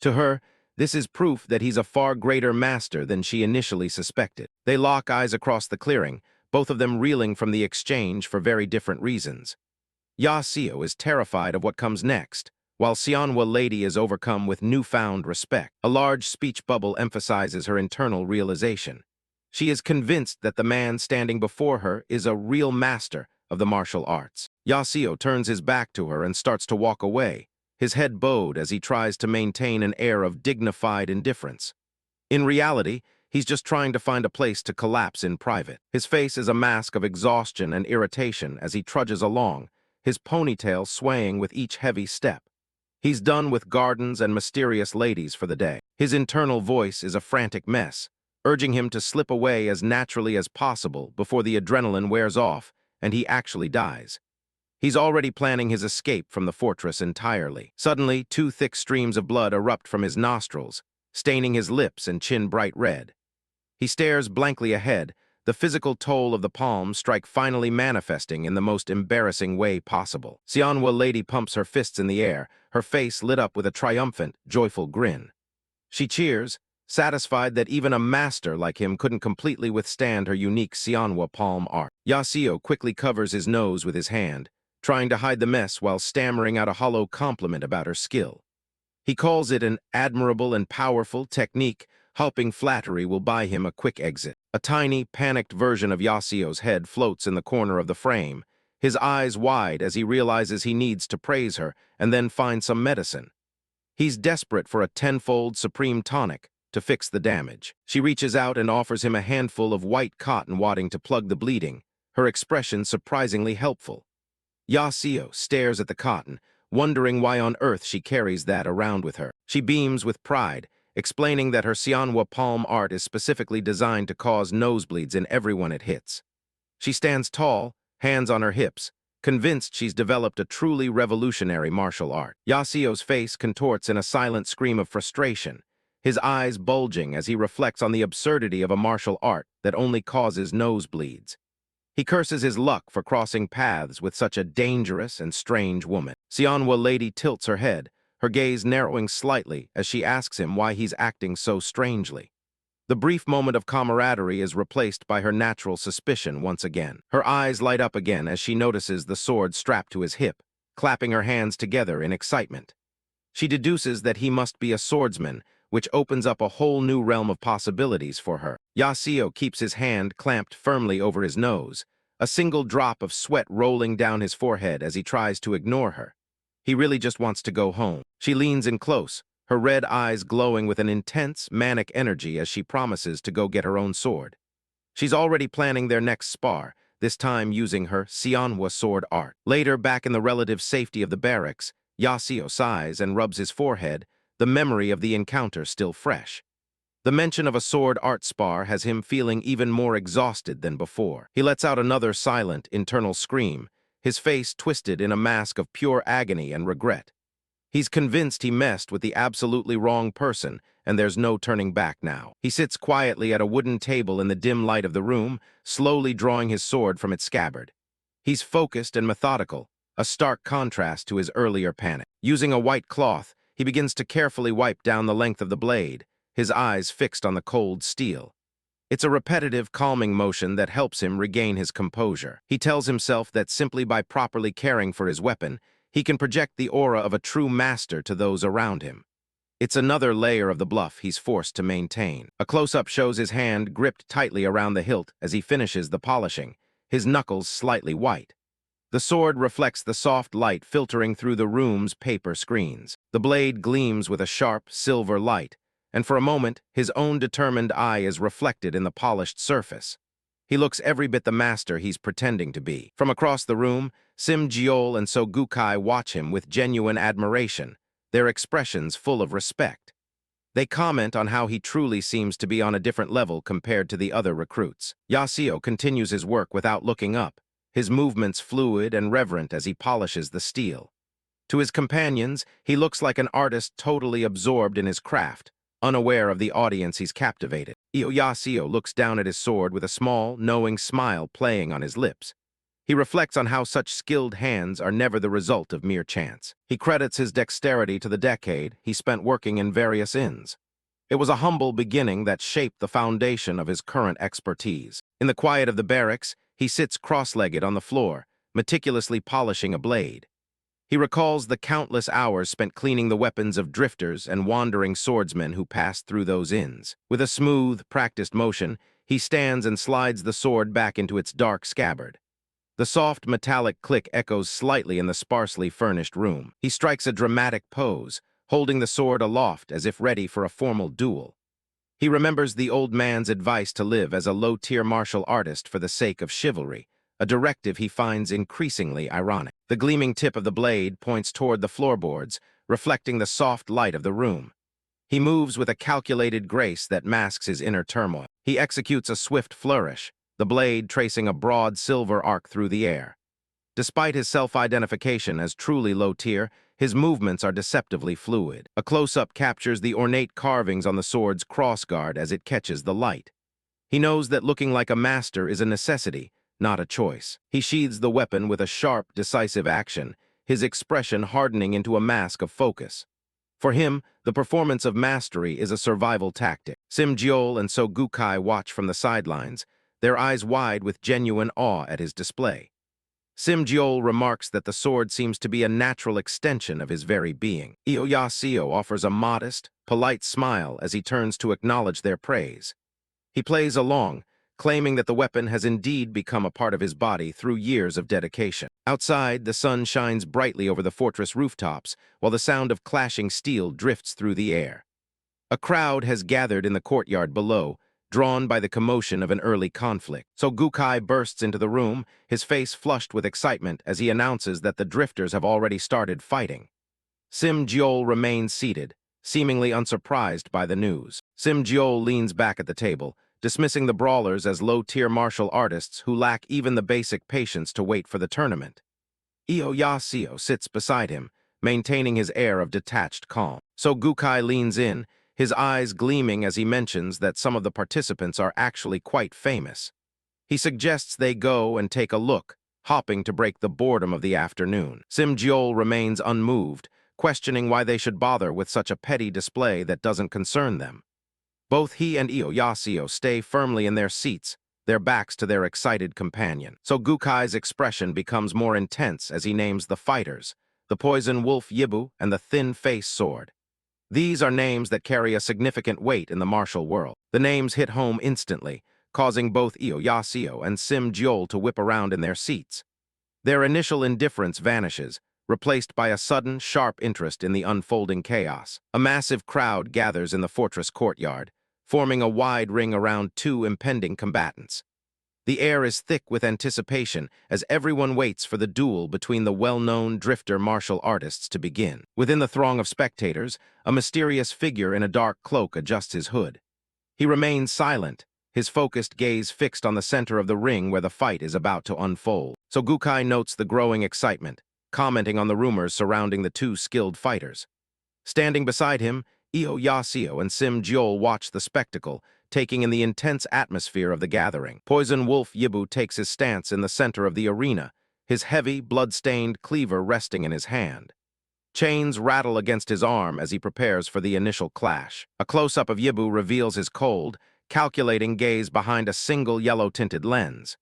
Speaker 1: To her, this is proof that he's a far greater master than she initially suspected. They lock eyes across the clearing, both of them reeling from the exchange for very different reasons. Jaseo is terrified of what comes next, while Manhwa lady is overcome with newfound respect. A large speech bubble emphasizes her internal realization. She is convinced that the man standing before her is a real master of the martial arts. Jaseo turns his back to her and starts to walk away, his head bowed as he tries to maintain an air of dignified indifference. In reality, he's just trying to find a place to collapse in private. His face is a mask of exhaustion and irritation as he trudges along, his ponytail swaying with each heavy step. He's done with gardens and mysterious ladies for the day. His internal voice is a frantic mess, urging him to slip away as naturally as possible before the adrenaline wears off and he actually dies. He's already planning his escape from the fortress entirely. Suddenly, two thick streams of blood erupt from his nostrils, staining his lips and chin bright red. He stares blankly ahead, the physical toll of the palm strike finally manifesting in the most embarrassing way possible. Manhwa lady pumps her fists in the air, her face lit up with a triumphant, joyful grin. She cheers, satisfied that even a master like him couldn't completely withstand her unique Manhwa palm art. Jaseo quickly covers his nose with his hand, trying to hide the mess while stammering out a hollow compliment about her skill. He calls it an admirable and powerful technique, hoping flattery will buy him a quick exit. A tiny, panicked version of Yaseo's head floats in the corner of the frame, his eyes wide as he realizes he needs to praise her and then find some medicine. He's desperate for a tenfold supreme tonic to fix the damage. She reaches out and offers him a handful of white cotton wadding to plug the bleeding, her expression surprisingly helpful. Jaseo stares at the cotton, wondering why on earth she carries that around with her. She beams with pride, explaining that her Manhwa palm art is specifically designed to cause nosebleeds in everyone it hits. She stands tall, hands on her hips, convinced she's developed a truly revolutionary martial art. Yaseo's face contorts in a silent scream of frustration, his eyes bulging as he reflects on the absurdity of a martial art that only causes nosebleeds. He curses his luck for crossing paths with such a dangerous and strange woman. Manhwa lady tilts her head, her gaze narrowing slightly as she asks him why he's acting so strangely. The brief moment of camaraderie is replaced by her natural suspicion once again. Her eyes light up again as she notices the sword strapped to his hip, clapping her hands together in excitement. She deduces that he must be a swordsman, which opens up a whole new realm of possibilities for her. Jaseo keeps his hand clamped firmly over his nose, a single drop of sweat rolling down his forehead as he tries to ignore her. He really just wants to go home. She leans in close, her red eyes glowing with an intense, manic energy as she promises to go get her own sword. She's already planning their next spar, this time using her Manhwa sword art. Later, back in the relative safety of the barracks, Jaseo sighs and rubs his forehead, the memory of the encounter still fresh. The mention of a sword art spar has him feeling even more exhausted than before. He lets out another silent, internal scream, his face twisted in a mask of pure agony and regret. He's convinced he messed with the absolutely wrong person, and there's no turning back now. He sits quietly at a wooden table in the dim light of the room, slowly drawing his sword from its scabbard. He's focused and methodical, a stark contrast to his earlier panic. Using a white cloth, he begins to carefully wipe down the length of the blade, his eyes fixed on the cold steel. It's a repetitive, calming motion that helps him regain his composure. He tells himself that simply by properly caring for his weapon, he can project the aura of a true master to those around him. It's another layer of the bluff he's forced to maintain. A close-up shows his hand gripped tightly around the hilt as he finishes the polishing, his knuckles slightly white. The sword reflects the soft light filtering through the room's paper screens. The blade gleams with a sharp, silver light, and for a moment, his own determined eye is reflected in the polished surface. He looks every bit the master he's pretending to be. From across the room, Sim Jeol and So Gukai watch him with genuine admiration, their expressions full of respect. They comment on how he truly seems to be on a different level compared to the other recruits. Jaseo continues his work without looking up, his movements fluid and reverent as he polishes the steel. To his companions, he looks like an artist totally absorbed in his craft, unaware of the audience he's captivated. Heo Jaseo looks down at his sword with a small, knowing smile playing on his lips. He reflects on how such skilled hands are never the result of mere chance. He credits his dexterity to the decade he spent working in various inns. It was a humble beginning that shaped the foundation of his current expertise. In the quiet of the barracks, he sits cross-legged on the floor, meticulously polishing a blade. He recalls the countless hours spent cleaning the weapons of drifters and wandering swordsmen who passed through those inns. With a smooth, practiced motion, he stands and slides the sword back into its dark scabbard. The soft metallic click echoes slightly in the sparsely furnished room. He strikes a dramatic pose, holding the sword aloft as if ready for a formal duel. He remembers the old man's advice to live as a low-tier martial artist for the sake of chivalry, a directive he finds increasingly ironic. The gleaming tip of the blade points toward the floorboards, reflecting the soft light of the room. He moves with a calculated grace that masks his inner turmoil. He executes a swift flourish, the blade tracing a broad silver arc through the air. Despite his self-identification as truly low-tier, his movements are deceptively fluid. A close-up captures the ornate carvings on the sword's crossguard as it catches the light. He knows that looking like a master is a necessity, not a choice. He sheathes the weapon with a sharp, decisive action, his expression hardening into a mask of focus. For him, the performance of mastery is a survival tactic. Sim Jeol and So Gukai watch from the sidelines, their eyes wide with genuine awe at his display. Sim Jeol remarks that the sword seems to be a natural extension of his very being. Heo Jaseo offers a modest, polite smile as he turns to acknowledge their praise. He plays along, claiming that the weapon has indeed become a part of his body through years of dedication. Outside, the sun shines brightly over the fortress rooftops, while the sound of clashing steel drifts through the air. A crowd has gathered in the courtyard below, drawn by the commotion of an early conflict. So Gukai bursts into the room, his face flushed with excitement as he announces that the drifters have already started fighting. Sim Jeol remains seated, seemingly unsurprised by the news. Sim Jeol leans back at the table, dismissing the brawlers as low-tier martial artists who lack even the basic patience to wait for the tournament. Heo Jaseo sits beside him, maintaining his air of detached calm. So Gukai leans in, his eyes gleaming as he mentions that some of the participants are actually quite famous. He suggests they go and take a look, hopping to break the boredom of the afternoon. Sim Jeol remains unmoved, questioning why they should bother with such a petty display that doesn't concern them. Both he and Heo Jaseo stay firmly in their seats, their backs to their excited companion. So Gukai's expression becomes more intense as he names the fighters, the poison wolf Yibu and the thin-face sword. These are names that carry a significant weight in the martial world. The names hit home instantly, causing both Heo Jaseo and Sim Jeol to whip around in their seats. Their initial indifference vanishes, replaced by a sudden, sharp interest in the unfolding chaos. A massive crowd gathers in the fortress courtyard, forming a wide ring around two impending combatants. The air is thick with anticipation as everyone waits for the duel between the well-known drifter martial artists to begin. Within the throng of spectators, a mysterious figure in a dark cloak adjusts his hood. He remains silent, his focused gaze fixed on the center of the ring where the fight is about to unfold. So Gukai notes the growing excitement, commenting on the rumors surrounding the two skilled fighters. Standing beside him, Heo Jaseo and Sim Jeol watch the spectacle, taking in the intense atmosphere of the gathering. Poison Wolf Yibu takes his stance in the center of the arena, his heavy, blood-stained cleaver resting in his hand. Chains rattle against his arm as he prepares for the initial clash. A close-up of Yibu reveals his cold, calculating gaze behind a single yellow-tinted lens.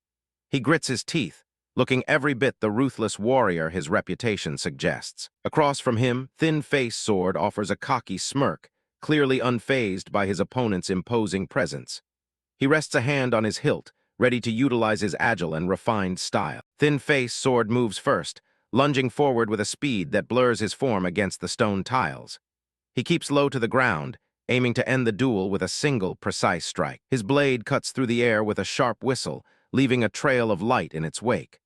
Speaker 1: He grits his teeth, looking every bit the ruthless warrior his reputation suggests. Across from him, Thin-Face Sword offers a cocky smirk, clearly unfazed by his opponent's imposing presence. He rests a hand on his hilt, ready to utilize his agile and refined style. Thin-faced sword moves first, lunging forward with a speed that blurs his form against the stone tiles. He keeps low to the ground, aiming to end the duel with a single, precise strike. His blade cuts through the air with a sharp whistle, leaving a trail of light in its wake.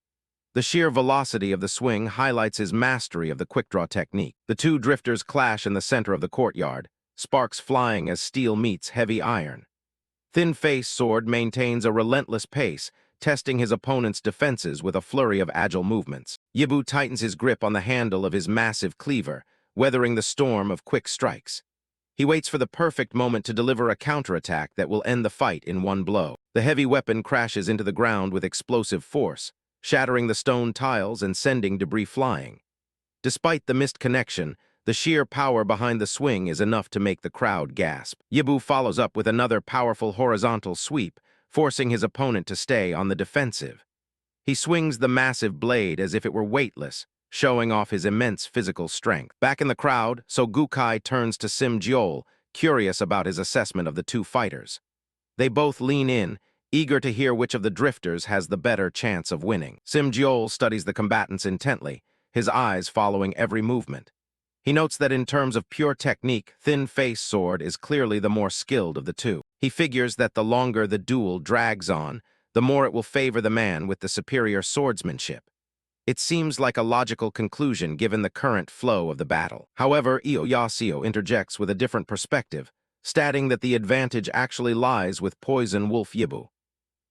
Speaker 1: The sheer velocity of the swing highlights his mastery of the quick-draw technique. The two drifters clash in the center of the courtyard, sparks flying as steel meets heavy iron. Thin-faced sword maintains a relentless pace, testing his opponent's defenses with a flurry of agile movements. Yibu tightens his grip on the handle of his massive cleaver, weathering the storm of quick strikes. He waits for the perfect moment to deliver a counterattack that will end the fight in one blow. The heavy weapon crashes into the ground with explosive force, shattering the stone tiles and sending debris flying. Despite the missed connection, the sheer power behind the swing is enough to make the crowd gasp. Yibu follows up with another powerful horizontal sweep, forcing his opponent to stay on the defensive. He swings the massive blade as if it were weightless, showing off his immense physical strength. Back in the crowd, Sogukai turns to Sim-jeol, curious about his assessment of the two fighters. They both lean in, eager to hear which of the drifters has the better chance of winning. Sim-jeol studies the combatants intently, his eyes following every movement. He notes that in terms of pure technique, Thin-faced sword is clearly the more skilled of the two. He figures that the longer the duel drags on, the more it will favor the man with the superior swordsmanship. It seems like a logical conclusion given the current flow of the battle. However, Heo Jaseo interjects with a different perspective, stating that the advantage actually lies with Poison Wolf Yibu.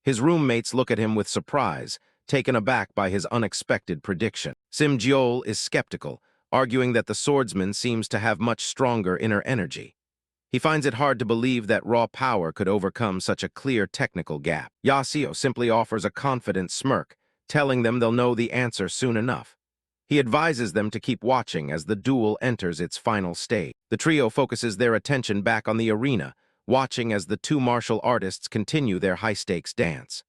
Speaker 1: His roommates look at him with surprise, taken aback by his unexpected prediction. Sim-jeol is skeptical, arguing that the swordsman seems to have much stronger inner energy. He finds it hard to believe that raw power could overcome such a clear technical gap. Jaseo simply offers a confident smirk, telling them they'll know the answer soon enough. He advises them to keep watching as the duel enters its final stage. The trio focuses their attention back on the arena, watching as the two martial artists continue their high-stakes dance.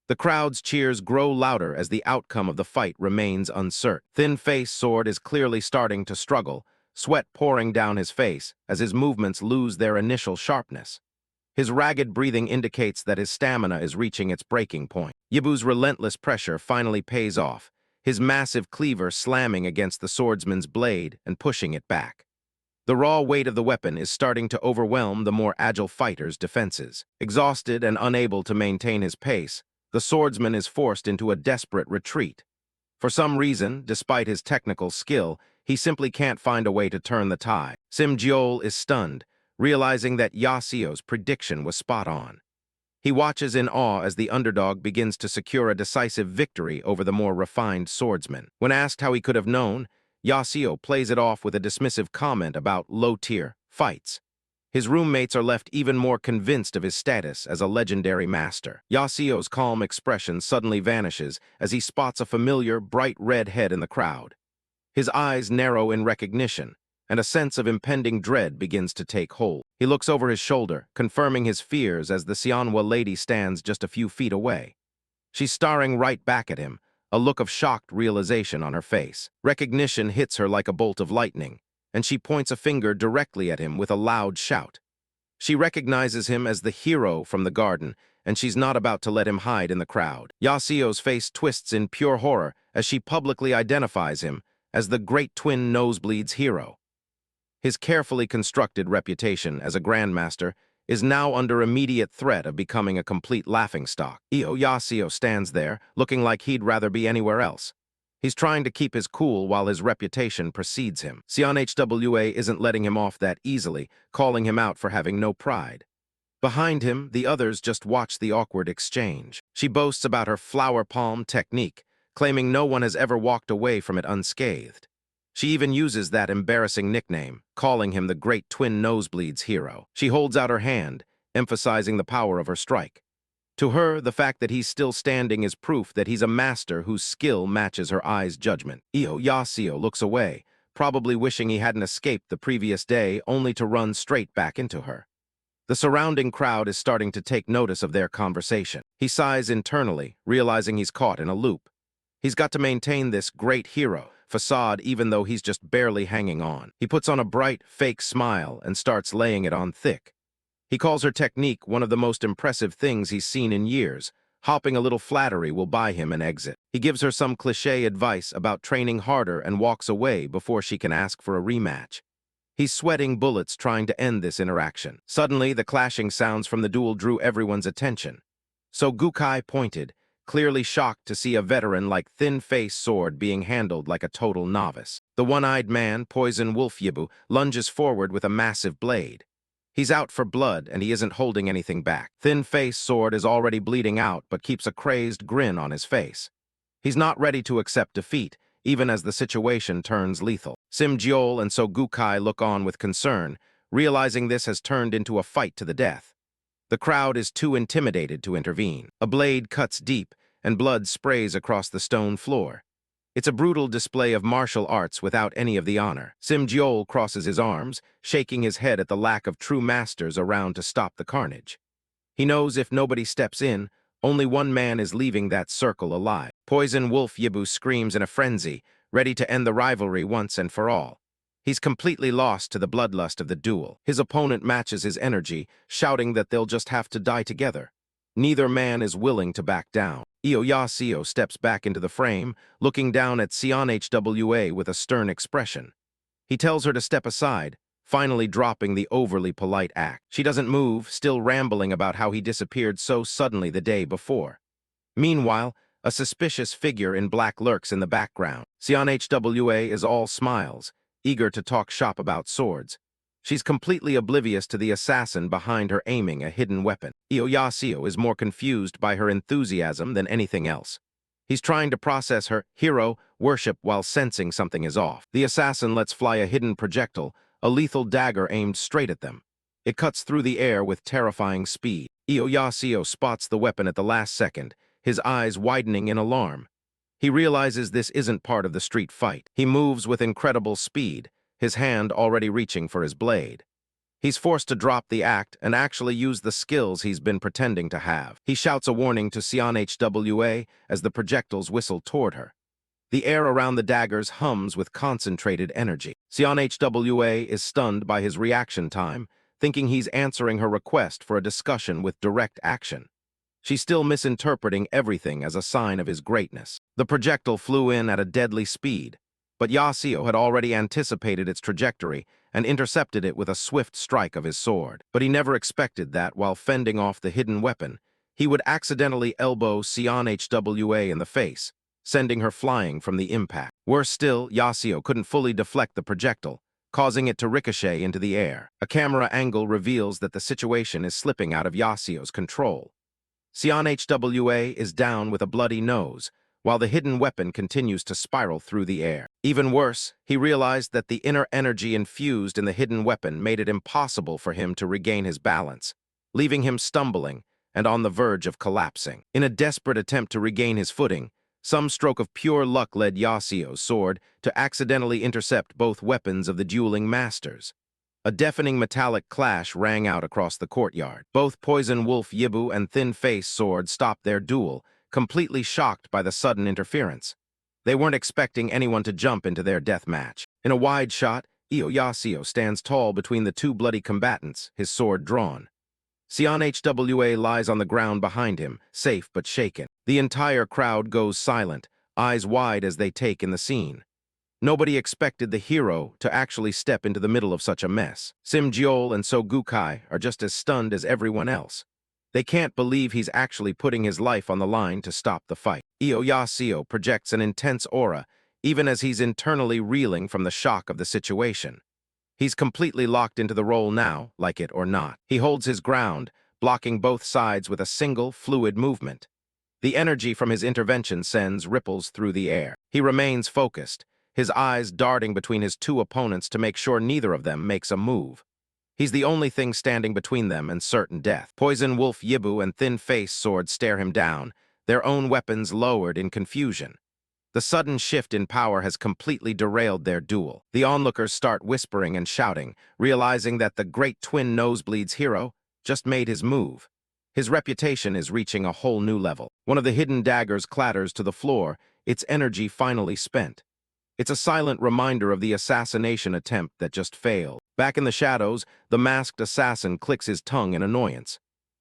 Speaker 1: The crowd's cheers grow louder as the outcome of the fight remains uncertain. Thin-faced sword is clearly starting to struggle, sweat pouring down his face as his movements lose their initial sharpness. His ragged breathing indicates that his stamina is reaching its breaking point. Yibu's relentless pressure finally pays off, his massive cleaver slamming against the swordsman's blade and pushing it back. The raw weight of the weapon is starting to overwhelm the more agile fighter's defenses. Exhausted and unable to maintain his pace, the swordsman is forced into a desperate retreat. For some reason, despite his technical skill, he simply can't find a way to turn the tide. Sim-jeol is stunned, realizing that Jaseo's prediction was spot on. He watches in awe as the underdog begins to secure a decisive victory over the more refined swordsman. When asked how he could have known, Jaseo plays it off with a dismissive comment about low-tier fights. His roommates are left even more convinced of his status as a legendary master. Jaseo's calm expression suddenly vanishes as he spots a familiar, bright red head in the crowd. His eyes narrow in recognition, and a sense of impending dread begins to take hold. He looks over his shoulder, confirming his fears as the Xianhua lady stands just a few feet away. She's staring right back at him, a look of shocked realization on her face. Recognition hits her like a bolt of lightning, and she points a finger directly at him with a loud shout. She recognizes him as the hero from the garden, and she's not about to let him hide in the crowd. Jaseo's face twists in pure horror as she publicly identifies him as the Great Twin Nosebleeds hero. His carefully constructed reputation as a grandmaster is now under immediate threat of becoming a complete laughingstock. Heo Jaseo stands there, looking like he'd rather be anywhere else. He's trying to keep his cool while his reputation precedes him. Hwa isn't letting him off that easily, calling him out for having no pride. Behind him, the others just watch the awkward exchange. She boasts about her flower palm technique, claiming no one has ever walked away from it unscathed. She even uses that embarrassing nickname, calling him the Great Twin Nosebleeds hero. She holds out her hand, emphasizing the power of her strike. To her, the fact that he's still standing is proof that he's a master whose skill matches her eye's judgment. Heo Jaseo looks away, probably wishing he hadn't escaped the previous day only to run straight back into her. The surrounding crowd is starting to take notice of their conversation. He sighs internally, realizing he's caught in a loop. He's got to maintain this great hero, facade even though he's just barely hanging on. He puts on a bright, fake smile and starts laying it on thick. He calls her technique one of the most impressive things he's seen in years. Hopping a little flattery will buy him an exit. He gives her some cliché advice about training harder and walks away before she can ask for a rematch. He's sweating bullets trying to end this interaction. Suddenly, the clashing sounds from the duel drew everyone's attention. So Gukai pointed, clearly shocked to see a veteran like Thin-Face Sword being handled like a total novice. The one-eyed man, Poison Wolf Yibu, lunges forward with a massive blade. He's out for blood, and he isn't holding anything back. Thin-Face Sword is already bleeding out, but keeps a crazed grin on his face. He's not ready to accept defeat, even as the situation turns lethal. Sim Jiol and So Gukai look on with concern, realizing this has turned into a fight to the death. The crowd is too intimidated to intervene. A blade cuts deep, and blood sprays across the stone floor. It's a brutal display of martial arts without any of the honor. Sim Jiol crosses his arms, shaking his head at the lack of true masters around to stop the carnage. He knows if nobody steps in, only one man is leaving that circle alive. Poison Wolf Yibu screams in a frenzy, ready to end the rivalry once and for all. He's completely lost to the bloodlust of the duel. His opponent matches his energy, shouting that they'll just have to die together. Neither man is willing to back down. Heo Jaseo steps back into the frame, looking down at Hwa with a stern expression. He tells her to step aside, finally dropping the overly polite act. She doesn't move, still rambling about how he disappeared so suddenly the day before. Meanwhile, a suspicious figure in black lurks in the background. Hwa is all smiles, eager to talk shop about swords. She's completely oblivious to the assassin behind her aiming a hidden weapon. Heo Jaseo is more confused by her enthusiasm than anything else. He's trying to process her hero worship while sensing something is off. The assassin lets fly a hidden projectile, a lethal dagger aimed straight at them. It cuts through the air with terrifying speed. Heo Jaseo spots the weapon at the last second, his eyes widening in alarm. He realizes this isn't part of the street fight. He moves with incredible speed, his hand already reaching for his blade. He's forced to drop the act and actually use the skills he's been pretending to have. He shouts a warning to Hwa as the projectiles whistle toward her. The air around the daggers hums with concentrated energy. Hwa is stunned by his reaction time, thinking he's answering her request for a discussion with direct action. She's still misinterpreting everything as a sign of his greatness. The projectile flew in at a deadly speed, but Jaseo had already anticipated its trajectory and intercepted it with a swift strike of his sword. But he never expected that, while fending off the hidden weapon, he would accidentally elbow Hwa in the face, sending her flying from the impact. Worse still, Jaseo couldn't fully deflect the projectile, causing it to ricochet into the air. A camera angle reveals that the situation is slipping out of Yaseo's control. Hwa is down with a bloody nose, while the hidden weapon continues to spiral through the air. Even worse, he realized that the inner energy infused in the hidden weapon made it impossible for him to regain his balance, leaving him stumbling and on the verge of collapsing. In a desperate attempt to regain his footing, some stroke of pure luck led Yaseo's sword to accidentally intercept both weapons of the dueling masters. A deafening metallic clash rang out across the courtyard. Both Poison Wolf Yibu and Thin-Face Sword stopped their duel, completely shocked by the sudden interference. They weren't expecting anyone to jump into their death match. In a wide shot, Heo Jaseo stands tall between the two bloody combatants, his sword drawn. Hwa lies on the ground behind him, safe but shaken. The entire crowd goes silent, eyes wide as they take in the scene. Nobody expected the hero to actually step into the middle of such a mess. Sim Jiol and So Gukai are just as stunned as everyone else. They can't believe he's actually putting his life on the line to stop the fight. Heo Jaseo projects an intense aura, even as he's internally reeling from the shock of the situation. He's completely locked into the role now, like it or not. He holds his ground, blocking both sides with a single, fluid movement. The energy from his intervention sends ripples through the air. He remains focused, his eyes darting between his two opponents to make sure neither of them makes a move. He's the only thing standing between them and certain death. Poison Wolf Yibu and Thin-Face Sword stare him down, their own weapons lowered in confusion. The sudden shift in power has completely derailed their duel. The onlookers start whispering and shouting, realizing that the great twin nosebleeds hero just made his move. His reputation is reaching a whole new level. One of the hidden daggers clatters to the floor, its energy finally spent. It's a silent reminder of the assassination attempt that just failed. Back in the shadows, the masked assassin clicks his tongue in annoyance.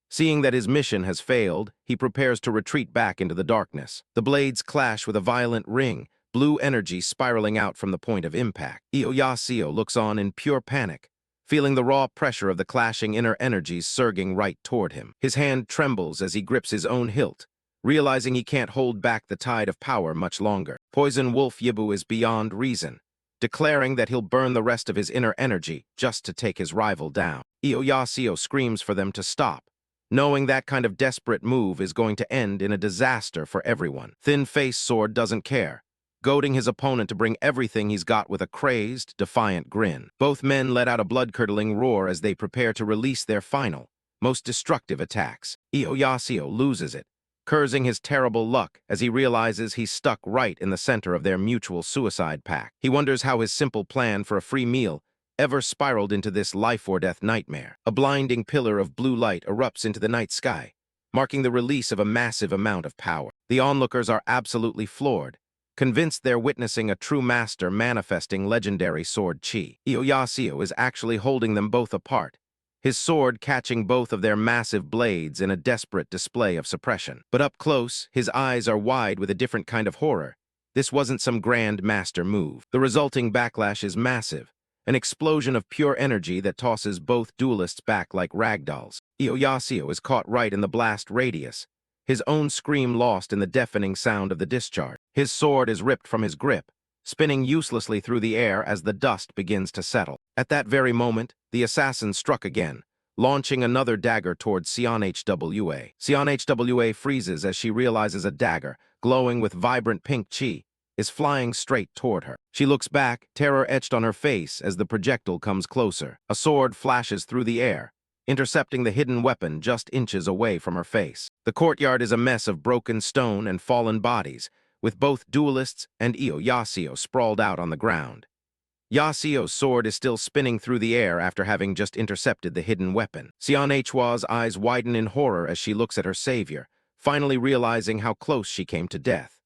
Speaker 1: Seeing that his mission has failed, he prepares to retreat back into the darkness. The blades clash with a violent ring, blue energy spiraling out from the point of impact. Heo Jaseo looks on in pure panic, feeling the raw pressure of the clashing inner energies surging right toward him. His hand trembles as he grips his own hilt, realizing he can't hold back the tide of power much longer. Poison Wolf Yibu is beyond reason, declaring that he'll burn the rest of his inner energy just to take his rival down. Heo Jaseo screams for them to stop, knowing that kind of desperate move is going to end in a disaster for everyone. Thin-Faced Sword doesn't care, goading his opponent to bring everything he's got with a crazed, defiant grin. Both men let out a blood-curdling roar as they prepare to release their final, most destructive attacks. Heo Jaseo loses it, cursing his terrible luck as he realizes he's stuck right in the center of their mutual suicide pact. He wonders how his simple plan for a free meal ever spiraled into this life-or-death nightmare. A blinding pillar of blue light erupts into the night sky, marking the release of a massive amount of power. The onlookers are absolutely floored, convinced they're witnessing a true master manifesting legendary sword chi. Heo Jaseo is actually holding them both apart, his sword catching both of their massive blades in a desperate display of suppression. But up close, his eyes are wide with a different kind of horror. This wasn't some grand master move. The resulting backlash is massive, an explosion of pure energy that tosses both duelists back like ragdolls. Heo Jaseo is caught right in the blast radius, his own scream lost in the deafening sound of the discharge. His sword is ripped from his grip, spinning uselessly through the air as the dust begins to settle. At that very moment, the assassin struck again, launching another dagger towards Hwa. Hwa freezes as she realizes a dagger, glowing with vibrant pink chi, is flying straight toward her. She looks back, terror etched on her face as the projectile comes closer. A sword flashes through the air, intercepting the hidden weapon just inches away from her face. The courtyard is a mess of broken stone and fallen bodies, with both duelists and Heo Jaseo sprawled out on the ground. Yaseo's sword is still spinning through the air after having just intercepted the hidden weapon. Hwa's eyes widen in horror as she looks at her savior, finally realizing how close she came to death.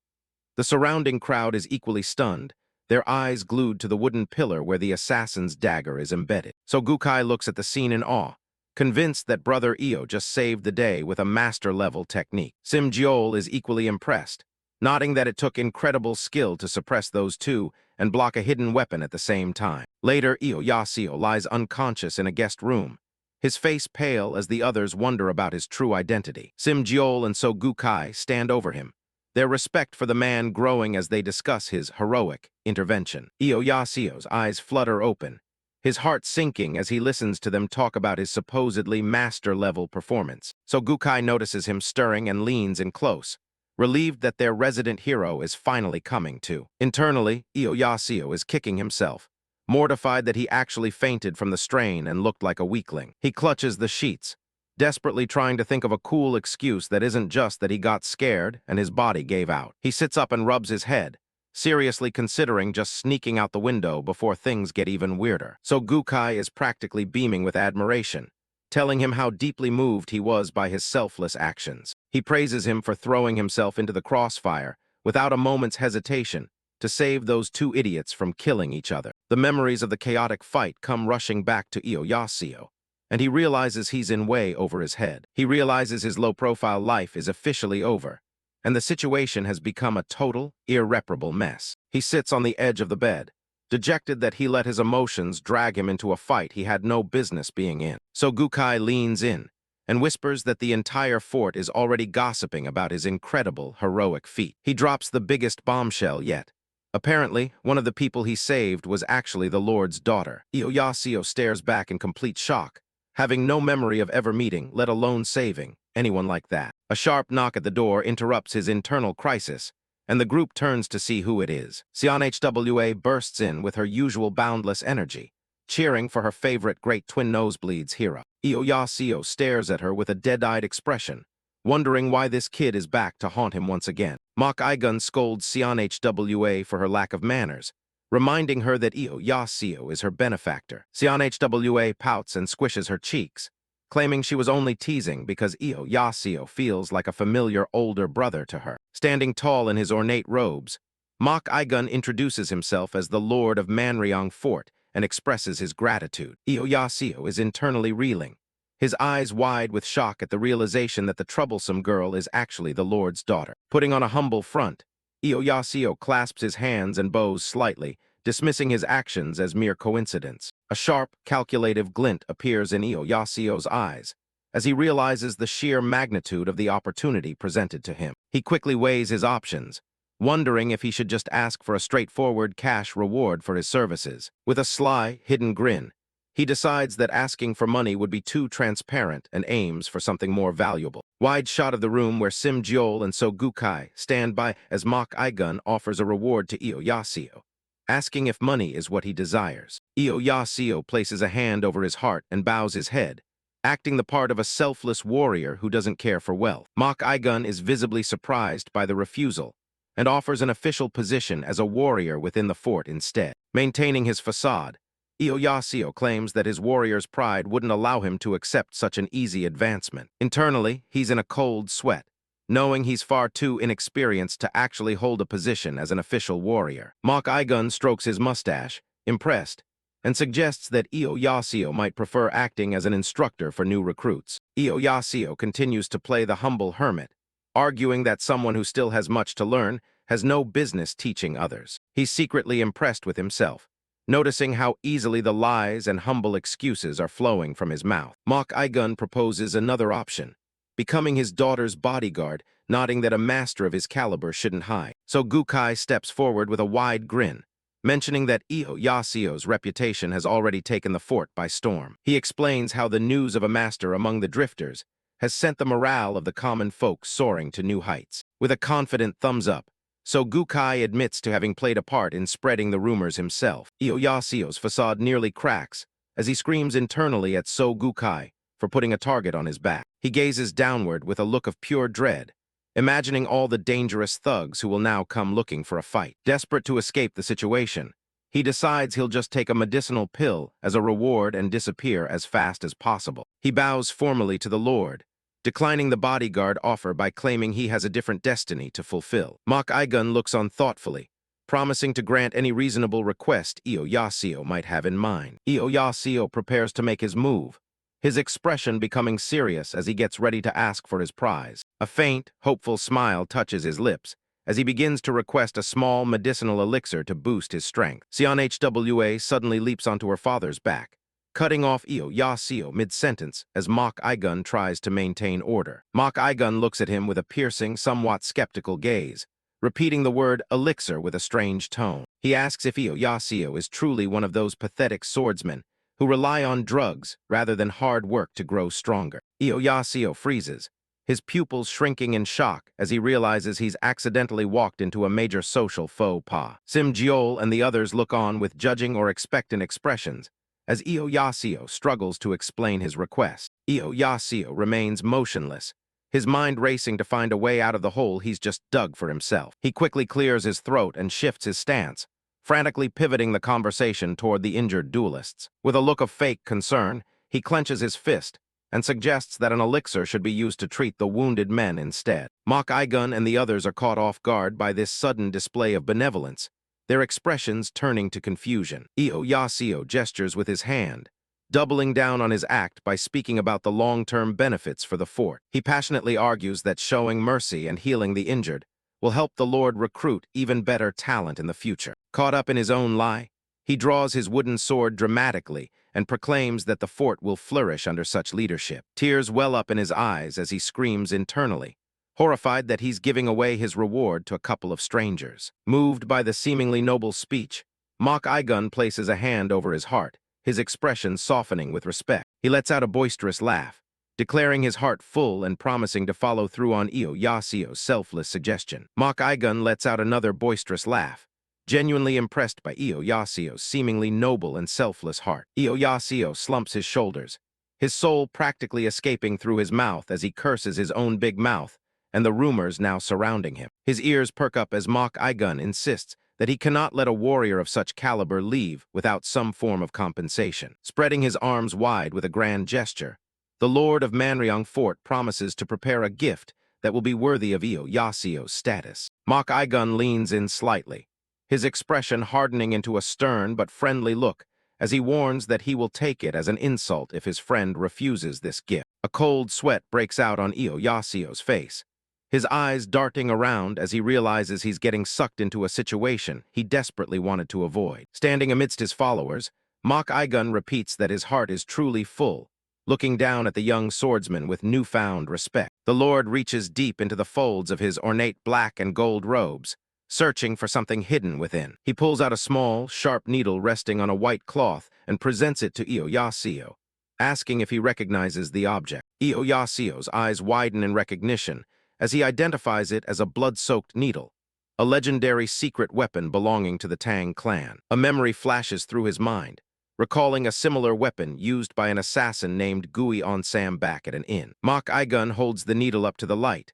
Speaker 1: The surrounding crowd is equally stunned, their eyes glued to the wooden pillar where the assassin's dagger is embedded. So Gukai looks at the scene in awe, convinced that Brother Heo just saved the day with a master-level technique. Simjeol is equally impressed, nodding that it took incredible skill to suppress those two and block a hidden weapon at the same time. Later, Heo Jaseo lies unconscious in a guest room, his face pale as the others wonder about his true identity. Simjeol and So Gukai stand over him, their respect for the man growing as they discuss his heroic intervention. Heo Jaseo's eyes flutter open, his heart sinking as he listens to them talk about his supposedly master-level performance. So Gukai notices him stirring and leans in close, relieved that their resident hero is finally coming to. Internally, Heo Jaseo is kicking himself, mortified that he actually fainted from the strain and looked like a weakling. He clutches the sheets, desperately trying to think of a cool excuse that isn't just that he got scared and his body gave out. He sits up and rubs his head, seriously considering just sneaking out the window before things get even weirder. So Gukai is practically beaming with admiration, telling him how deeply moved he was by his selfless actions. He praises him for throwing himself into the crossfire without a moment's hesitation to save those two idiots from killing each other. The memories of the chaotic fight come rushing back to Heo Jaseo, and he realizes he's in way over his head. He realizes his low-profile life is officially over, and the situation has become a total, irreparable mess. He sits on the edge of the bed, dejected that he let his emotions drag him into a fight he had no business being in. So Gukai leans in and whispers that the entire fort is already gossiping about his incredible, heroic feat. He drops the biggest bombshell yet. Apparently, one of the people he saved was actually the Lord's daughter. Heo Jaseo stares back in complete shock, having no memory of ever meeting, let alone saving, anyone like that. A sharp knock at the door interrupts his internal crisis, and the group turns to see who it is. Hwa bursts in with her usual boundless energy, cheering for her favorite great twin nosebleeds hero. Heo Jaseo stares at her with a dead-eyed expression, wondering why this kid is back to haunt him once again. Mok Igun scolds Hwa for her lack of manners, reminding her that Heo Jaseo is her benefactor. Hwa pouts and squishes her cheeks, claiming she was only teasing because Heo Jaseo feels like a familiar older brother to her. Standing tall in his ornate robes, Mok Igun introduces himself as the Lord of Manryong Fort and expresses his gratitude. Heo Jaseo is internally reeling, his eyes wide with shock at the realization that the troublesome girl is actually the Lord's daughter. Putting on a humble front, Heo Jaseo clasps his hands and bows slightly, dismissing his actions as mere coincidence. A sharp, calculative glint appears in Heo Jaseo's eyes as he realizes the sheer magnitude of the opportunity presented to him. He quickly weighs his options, wondering if he should just ask for a straightforward cash reward for his services. With a sly, hidden grin, he decides that asking for money would be too transparent and aims for something more valuable. Wide shot of the room where Sim Jeol and So Gukai stand by as Mok Igun offers a reward to Heo Jaseo, asking if money is what he desires. Heo Jaseo places a hand over his heart and bows his head, acting the part of a selfless warrior who doesn't care for wealth. Mok Igun is visibly surprised by the refusal and offers an official position as a warrior within the fort instead. Maintaining his facade, Heo Jaseo claims that his warrior's pride wouldn't allow him to accept such an easy advancement. Internally, he's in a cold sweat, knowing he's far too inexperienced to actually hold a position as an official warrior. Mok Igun strokes his mustache, impressed, and suggests that Heo Jaseo might prefer acting as an instructor for new recruits. Heo Jaseo continues to play the humble hermit, arguing that someone who still has much to learn has no business teaching others. He's secretly impressed with himself, noticing how easily the lies and humble excuses are flowing from his mouth. Mok Igun proposes another option, becoming his daughter's bodyguard, nodding that a master of his caliber shouldn't hide. So Gukai steps forward with a wide grin, mentioning that Heo Jaseo's reputation has already taken the fort by storm. He explains how the news of a master among the drifters has sent the morale of the common folk soaring to new heights. With a confident thumbs up, So Gukai admits to having played a part in spreading the rumors himself. Heo Jaseo's facade nearly cracks as he screams internally at So Gukai for putting a target on his back. He gazes downward with a look of pure dread, imagining all the dangerous thugs who will now come looking for a fight. Desperate to escape the situation, he decides he'll just take a medicinal pill as a reward and disappear as fast as possible. He bows formally to the Lord, declining the bodyguard offer by claiming he has a different destiny to fulfill. Mok Igun looks on thoughtfully, promising to grant any reasonable request Heo Jaseo might have in mind. Heo Jaseo prepares to make his move, his expression becoming serious as he gets ready to ask for his prize. A faint, hopeful smile touches his lips as he begins to request a small medicinal elixir to boost his strength. Sion Hwa suddenly leaps onto her father's back, cutting off Heo Jaseo mid-sentence as Mok Igun tries to maintain order. Mok Igun looks at him with a piercing, somewhat skeptical gaze, repeating the word elixir with a strange tone. He asks if Heo Jaseo is truly one of those pathetic swordsmen who rely on drugs rather than hard work to grow stronger. Heo Jaseo freezes, his pupils shrinking in shock as he realizes he's accidentally walked into a major social faux pas. Sim Jeol and the others look on with judging or expectant expressions as Heo Jaseo struggles to explain his request. Heo Jaseo remains motionless, his mind racing to find a way out of the hole he's just dug for himself. He quickly clears his throat and shifts his stance, frantically pivoting the conversation toward the injured duelists. With a look of fake concern, he clenches his fist and suggests that an elixir should be used to treat the wounded men instead. Mok Igun and the others are caught off guard by this sudden display of benevolence, their expressions turning to confusion. Heo Jaseo gestures with his hand, doubling down on his act by speaking about the long-term benefits for the fort. He passionately argues that showing mercy and healing the injured will help the Lord recruit even better talent in the future. Caught up in his own lie, he draws his wooden sword dramatically and proclaims that the fort will flourish under such leadership. Tears well up in his eyes as he screams internally, horrified that he's giving away his reward to a couple of strangers. Moved by the seemingly noble speech, Mok Igun places a hand over his heart, his expression softening with respect. He lets out a boisterous laugh, declaring his heart full and promising to follow through on Heo Jaseo's selfless suggestion. Mok Igun lets out another boisterous laugh, genuinely impressed by Heo Jaseo's seemingly noble and selfless heart. Heo Jaseo slumps his shoulders, his soul practically escaping through his mouth as he curses his own big mouth and the rumors now surrounding him. His ears perk up as Mok Igun insists that he cannot let a warrior of such caliber leave without some form of compensation. Spreading his arms wide with a grand gesture, the Lord of Manryong Fort promises to prepare a gift that will be worthy of Heo Jaseo's status. Mok Igun leans in slightly, his expression hardening into a stern but friendly look as he warns that he will take it as an insult if his friend refuses this gift. A cold sweat breaks out on Heo Jaseo's face, his eyes darting around as he realizes he's getting sucked into a situation he desperately wanted to avoid. Standing amidst his followers, Mok Igun repeats that his heart is truly full, looking down at the young swordsman with newfound respect. The Lord reaches deep into the folds of his ornate black and gold robes, searching for something hidden within. He pulls out a small, sharp needle resting on a white cloth and presents it to Heo Jaseo, asking if he recognizes the object. Heo Jaseo's eyes widen in recognition as he identifies it as a blood-soaked needle, a legendary secret weapon belonging to the Tang clan. A memory flashes through his mind, recalling a similar weapon used by an assassin named Gui Onsam back at an inn. Mok Igun holds the needle up to the light,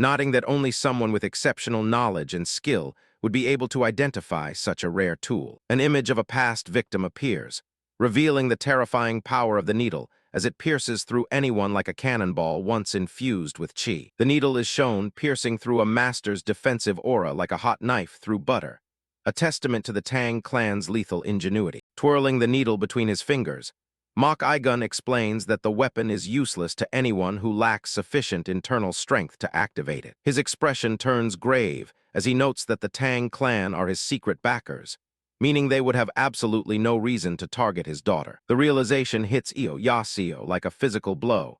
Speaker 1: nodding that only someone with exceptional knowledge and skill would be able to identify such a rare tool. An image of a past victim appears, revealing the terrifying power of the needle as it pierces through anyone like a cannonball once infused with chi. The needle is shown piercing through a master's defensive aura like a hot knife through butter, a testament to the Tang clan's lethal ingenuity. Twirling the needle between his fingers, Mok Igun explains that the weapon is useless to anyone who lacks sufficient internal strength to activate it. His expression turns grave as he notes that the Tang clan are his secret backers, meaning they would have absolutely no reason to target his daughter. The realization hits Heo Jaseo like a physical blow,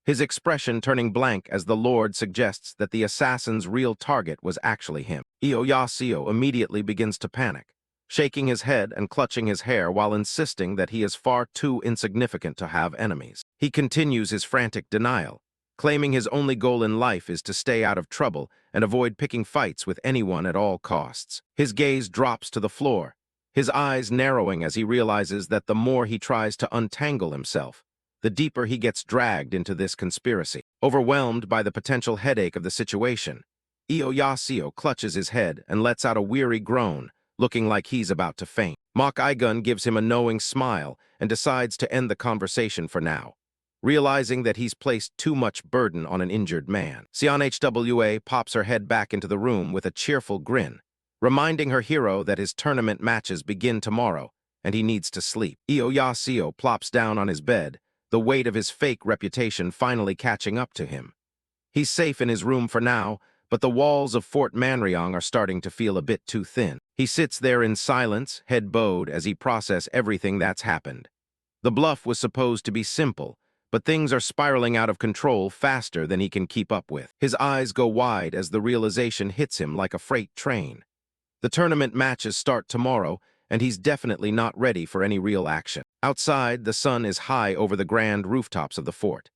Speaker 1: his expression turning blank as the Lord suggests that the assassin's real target was actually him. Heo Jaseo immediately begins to panic, shaking his head and clutching his hair while insisting that he is far too insignificant to have enemies. He continues his frantic denial, claiming his only goal in life is to stay out of trouble and avoid picking fights with anyone at all costs. His gaze drops to the floor, his eyes narrowing as he realizes that the more he tries to untangle himself, the deeper he gets dragged into this conspiracy. Overwhelmed by the potential headache of the situation, Heo Jaseo clutches his head and lets out a weary groan, looking like he's about to faint. Mok Igun gives him a knowing smile and decides to end the conversation for now, realizing that he's placed too much burden on an injured man. Hwa pops her head back into the room with a cheerful grin, reminding her hero that his tournament matches begin tomorrow and he needs to sleep. Heo Jaseo plops down on his bed, the weight of his fake reputation finally catching up to him. He's safe in his room for now, but the walls of Fort Manryong are starting to feel a bit too thin. He sits there in silence, head bowed, as he processes everything that's happened. The bluff was supposed to be simple, but things are spiraling out of control faster than he can keep up with. His eyes go wide as the realization hits him like a freight train. The tournament matches start tomorrow, and he's definitely not ready for any real action. Outside, the sun is high over the grand rooftops of the fort.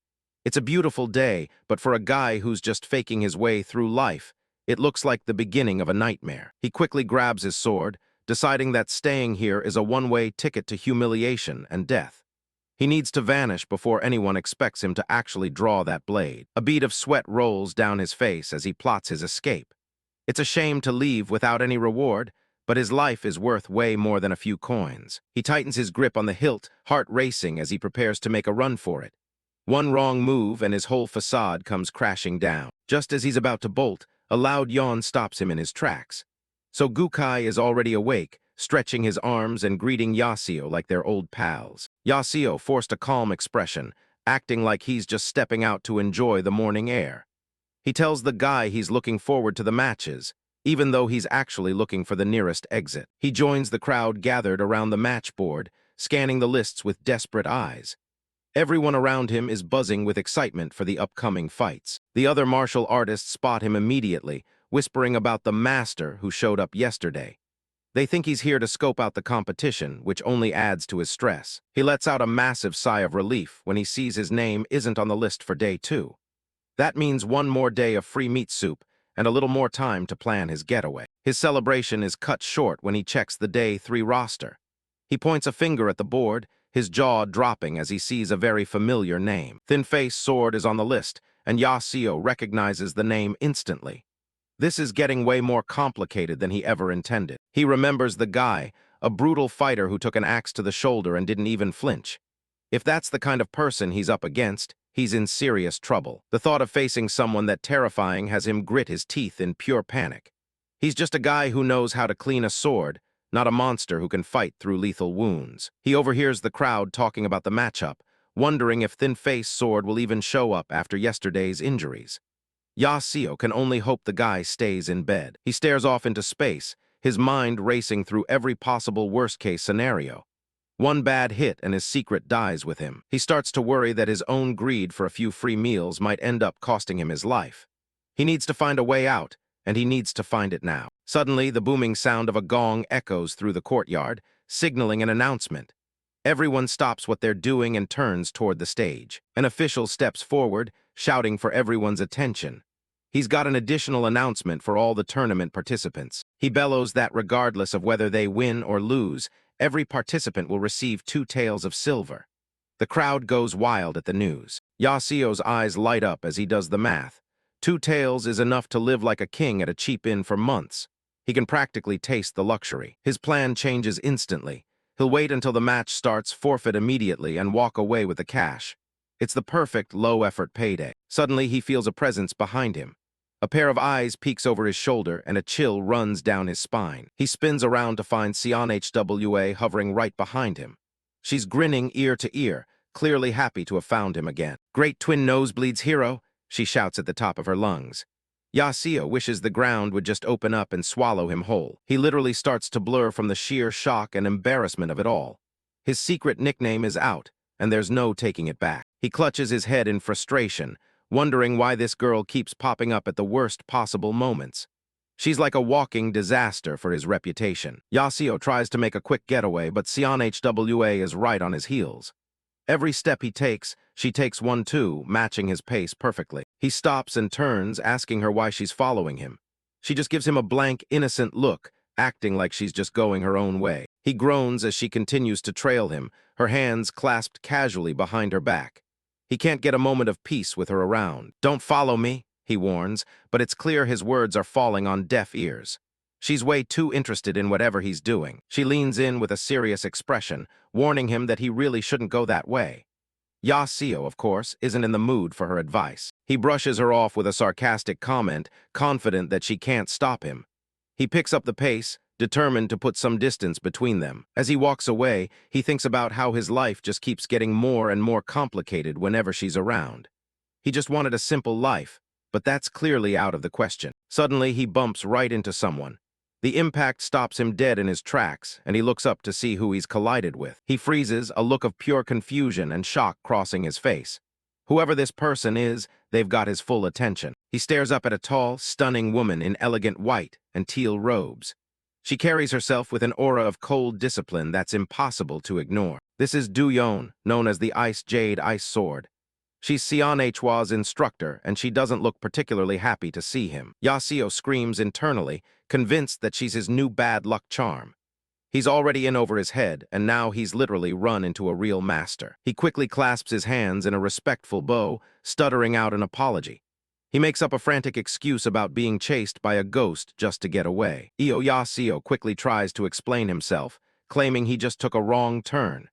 Speaker 1: It's a beautiful day, but for a guy who's just faking his way through life, it looks like the beginning of a nightmare. He quickly grabs his sword, deciding that staying here is a one-way ticket to humiliation and death. He needs to vanish before anyone expects him to actually draw that blade. A bead of sweat rolls down his face as he plots his escape. It's a shame to leave without any reward, but his life is worth way more than a few coins. He tightens his grip on the hilt, heart racing as he prepares to make a run for it. One wrong move and his whole facade comes crashing down. Just as he's about to bolt, a loud yawn stops him in his tracks. So Gukai is already awake, stretching his arms and greeting Jaseo like they're old pals. Jaseo forced a calm expression, acting like he's just stepping out to enjoy the morning air. He tells the guy he's looking forward to the matches, even though he's actually looking for the nearest exit. He joins the crowd gathered around the match board, scanning the lists with desperate eyes. Everyone around him is buzzing with excitement for the upcoming fights. The other martial artists spot him immediately, whispering about the master who showed up yesterday. They think he's here to scope out the competition, which only adds to his stress. He lets out a massive sigh of relief when he sees his name isn't on the list for day 2. That means one more day of free meat soup and a little more time to plan his getaway. His celebration is cut short when he checks the day 3 roster. He points a finger at the board, his jaw dropping as he sees a very familiar name. Thin-Face Sword is on the list, and Jaseo recognizes the name instantly. This is getting way more complicated than he ever intended. He remembers the guy, a brutal fighter who took an axe to the shoulder and didn't even flinch. If that's the kind of person he's up against, he's in serious trouble. The thought of facing someone that terrifying has him grit his teeth in pure panic. He's just a guy who knows how to clean a sword, not a monster who can fight through lethal wounds. He overhears the crowd talking about the matchup, wondering if Thin-Face Sword will even show up after yesterday's injuries. Jaseo can only hope the guy stays in bed. He stares off into space, his mind racing through every possible worst-case scenario. One bad hit and his secret dies with him. He starts to worry that his own greed for a few free meals might end up costing him his life. He needs to find a way out, and he needs to find it now. Suddenly, the booming sound of a gong echoes through the courtyard, signaling an announcement. Everyone stops what they're doing and turns toward the stage. An official steps forward, shouting for everyone's attention. He's got an additional announcement for all the tournament participants. He bellows that regardless of whether they win or lose, every participant will receive 2 taels of silver. The crowd goes wild at the news. Jaseo's eyes light up as he does the math. 2 taels is enough to live like a king at a cheap inn for months. He can practically taste the luxury. His plan changes instantly. He'll wait until the match starts, forfeit immediately, and walk away with the cash. It's the perfect low-effort payday. Suddenly, he feels a presence behind him. A pair of eyes peeks over his shoulder, and a chill runs down his spine. He spins around to find Hwa hovering right behind him. She's grinning ear to ear, clearly happy to have found him again. "Great twin nosebleeds, hero," she shouts at the top of her lungs. Jaseo wishes the ground would just open up and swallow him whole. He literally starts to blur from the sheer shock and embarrassment of it all. His secret nickname is out, and there's no taking it back. He clutches his head in frustration, wondering why this girl keeps popping up at the worst possible moments. She's like a walking disaster for his reputation. Jaseo tries to make a quick getaway, but Hwa is right on his heels. Every step he takes, she takes one too, matching his pace perfectly. He stops and turns, asking her why she's following him. She just gives him a blank, innocent look, acting like she's just going her own way. He groans as she continues to trail him, her hands clasped casually behind her back. He can't get a moment of peace with her around. "Don't follow me," he warns, but it's clear his words are falling on deaf ears. She's way too interested in whatever he's doing. She leans in with a serious expression, warning him that he really shouldn't go that way. Jaseo, of course, isn't in the mood for her advice. He brushes her off with a sarcastic comment, confident that she can't stop him. He picks up the pace, determined to put some distance between them. As he walks away, he thinks about how his life just keeps getting more and more complicated whenever she's around. He just wanted a simple life, but that's clearly out of the question. Suddenly, he bumps right into someone. The impact stops him dead in his tracks, and he looks up to see who he's collided with. He freezes, a look of pure confusion and shock crossing his face. Whoever this person is, they've got his full attention. He stares up at a tall, stunning woman in elegant white and teal robes. She carries herself with an aura of cold discipline that's impossible to ignore. This is Do-yeon, known as the Ice Jade Ice Sword. She's Hwa's instructor, and she doesn't look particularly happy to see him. Jaseo screams internally, convinced that she's his new bad luck charm. He's already in over his head, and now he's literally run into a real master. He quickly clasps his hands in a respectful bow, stuttering out an apology. He makes up a frantic excuse about being chased by a ghost just to get away. Heo Jaseo quickly tries to explain himself, claiming he just took a wrong turn.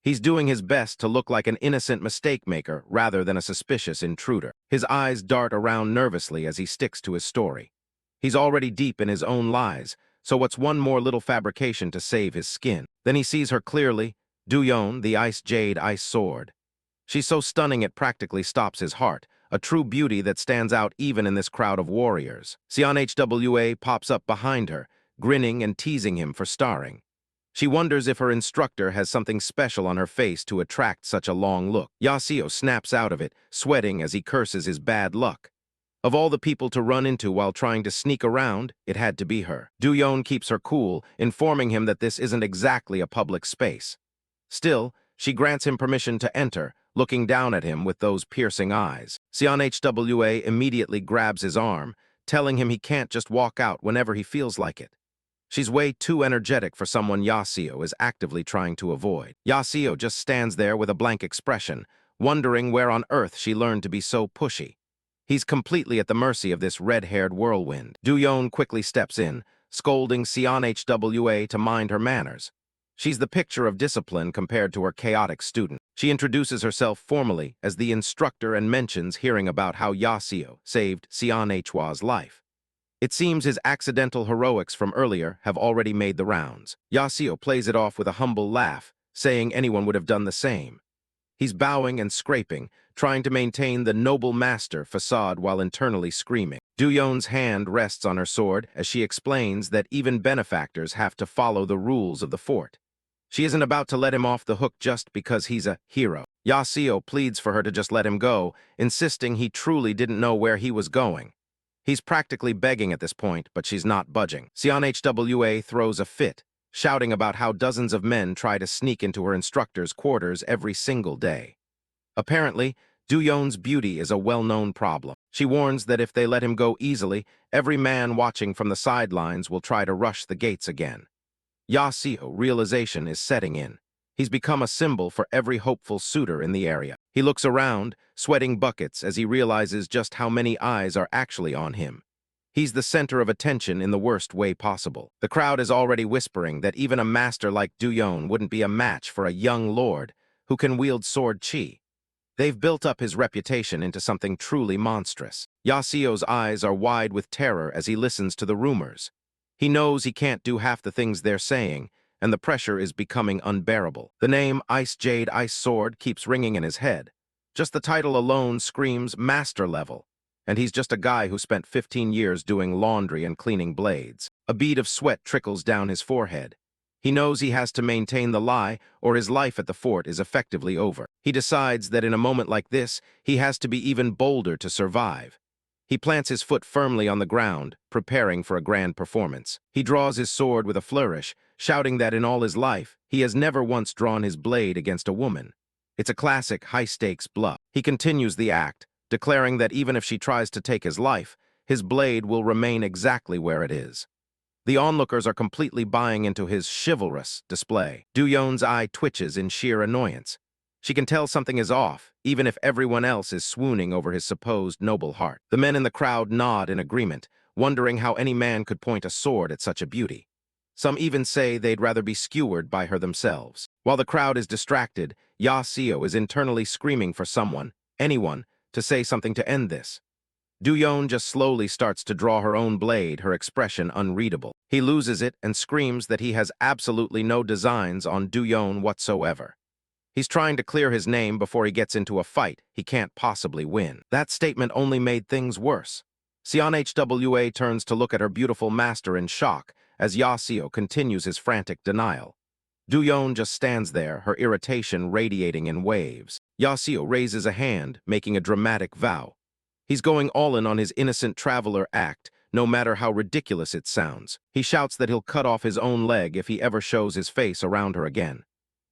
Speaker 1: He's doing his best to look like an innocent mistake-maker rather than a suspicious intruder. His eyes dart around nervously as he sticks to his story. He's already deep in his own lies, so what's one more little fabrication to save his skin? Then he sees her clearly, Do-yeon, the Ice Jade Ice Sword. She's so stunning it practically stops his heart, a true beauty that stands out even in this crowd of warriors. Hwa pops up behind her, grinning and teasing him for starring. She wonders if her instructor has something special on her face to attract such a long look. Jaseo snaps out of it, sweating as he curses his bad luck. Of all the people to run into while trying to sneak around, it had to be her. Do-yeon keeps her cool, informing him that this isn't exactly a public space. Still, she grants him permission to enter, looking down at him with those piercing eyes. Hwa immediately grabs his arm, telling him he can't just walk out whenever he feels like it. She's way too energetic for someone Jaseo is actively trying to avoid. Jaseo just stands there with a blank expression, wondering where on earth she learned to be so pushy. He's completely at the mercy of this red-haired whirlwind. Do-yeon quickly steps in, scolding Hwa to mind her manners. She's the picture of discipline compared to her chaotic student. She introduces herself formally as the instructor and mentions hearing about how Jaseo saved Hwa's life. It seems his accidental heroics from earlier have already made the rounds. Jaseo plays it off with a humble laugh, saying anyone would have done the same. He's bowing and scraping, trying to maintain the noble master facade while internally screaming. Do-yeon's hand rests on her sword as she explains that even benefactors have to follow the rules of the fort. She isn't about to let him off the hook just because he's a hero. Jaseo pleads for her to just let him go, insisting he truly didn't know where he was going. He's practically begging at this point, but she's not budging. Hwa throws a fit, shouting about how dozens of men try to sneak into her instructor's quarters every single day. Apparently, Do-yeon's beauty is a well-known problem. She warns that if they let him go easily, every man watching from the sidelines will try to rush the gates again. Jaseo realization is setting in. He's become a symbol for every hopeful suitor in the area. He looks around, sweating buckets as he realizes just how many eyes are actually on him. He's the center of attention in the worst way possible. The crowd is already whispering that even a master like Do-yeon wouldn't be a match for a young lord who can wield sword chi. They've built up his reputation into something truly monstrous. Jaseo's eyes are wide with terror as he listens to the rumors. He knows he can't do half the things they're saying, and the pressure is becoming unbearable. The name Ice Jade Ice Sword keeps ringing in his head. Just the title alone screams master level, and he's just a guy who spent 15 years doing laundry and cleaning blades. A bead of sweat trickles down his forehead. He knows he has to maintain the lie, or his life at the fort is effectively over. He decides that in a moment like this, he has to be even bolder to survive. He plants his foot firmly on the ground, preparing for a grand performance. He draws his sword with a flourish, shouting that in all his life, he has never once drawn his blade against a woman. It's a classic high-stakes bluff. He continues the act, declaring that even if she tries to take his life, his blade will remain exactly where it is. The onlookers are completely buying into his chivalrous display. Do-yeon's eye twitches in sheer annoyance. She can tell something is off, even if everyone else is swooning over his supposed noble heart. The men in the crowd nod in agreement, wondering how any man could point a sword at such a beauty. Some even say they'd rather be skewered by her themselves. While the crowd is distracted, Jaseo is internally screaming for someone, anyone, to say something to end this. Do-yeon just slowly starts to draw her own blade, her expression unreadable. He loses it and screams that he has absolutely no designs on Do-yeon whatsoever. He's trying to clear his name before he gets into a fight he can't possibly win. That statement only made things worse. Hwa turns to look at her beautiful master in shock as Jaseo continues his frantic denial. Do-yeon just stands there, her irritation radiating in waves. Jaseo raises a hand, making a dramatic vow. He's going all in on his innocent traveler act, no matter how ridiculous it sounds. He shouts that he'll cut off his own leg if he ever shows his face around her again.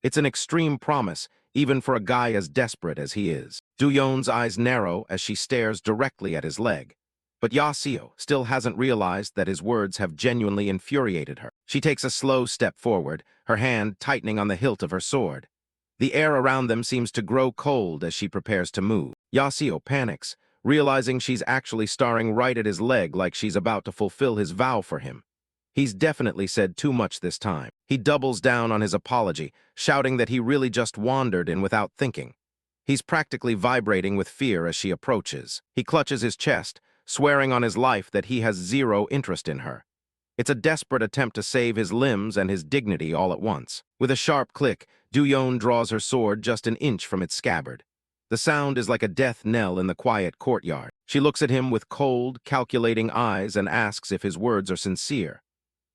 Speaker 1: It's an extreme promise, even for a guy as desperate as he is. Do-yeon's eyes narrow as she stares directly at his leg. But Jaseo still hasn't realized that his words have genuinely infuriated her. She takes a slow step forward, her hand tightening on the hilt of her sword. The air around them seems to grow cold as she prepares to move. Jaseo panics, realizing she's actually staring right at his leg like she's about to fulfill his vow for him. He's definitely said too much this time. He doubles down on his apology, shouting that he really just wandered in without thinking. He's practically vibrating with fear as she approaches. He clutches his chest, swearing on his life that he has zero interest in her. It's a desperate attempt to save his limbs and his dignity all at once. With a sharp click, Do-yeon draws her sword just an inch from its scabbard. The sound is like a death knell in the quiet courtyard. She looks at him with cold, calculating eyes and asks if his words are sincere.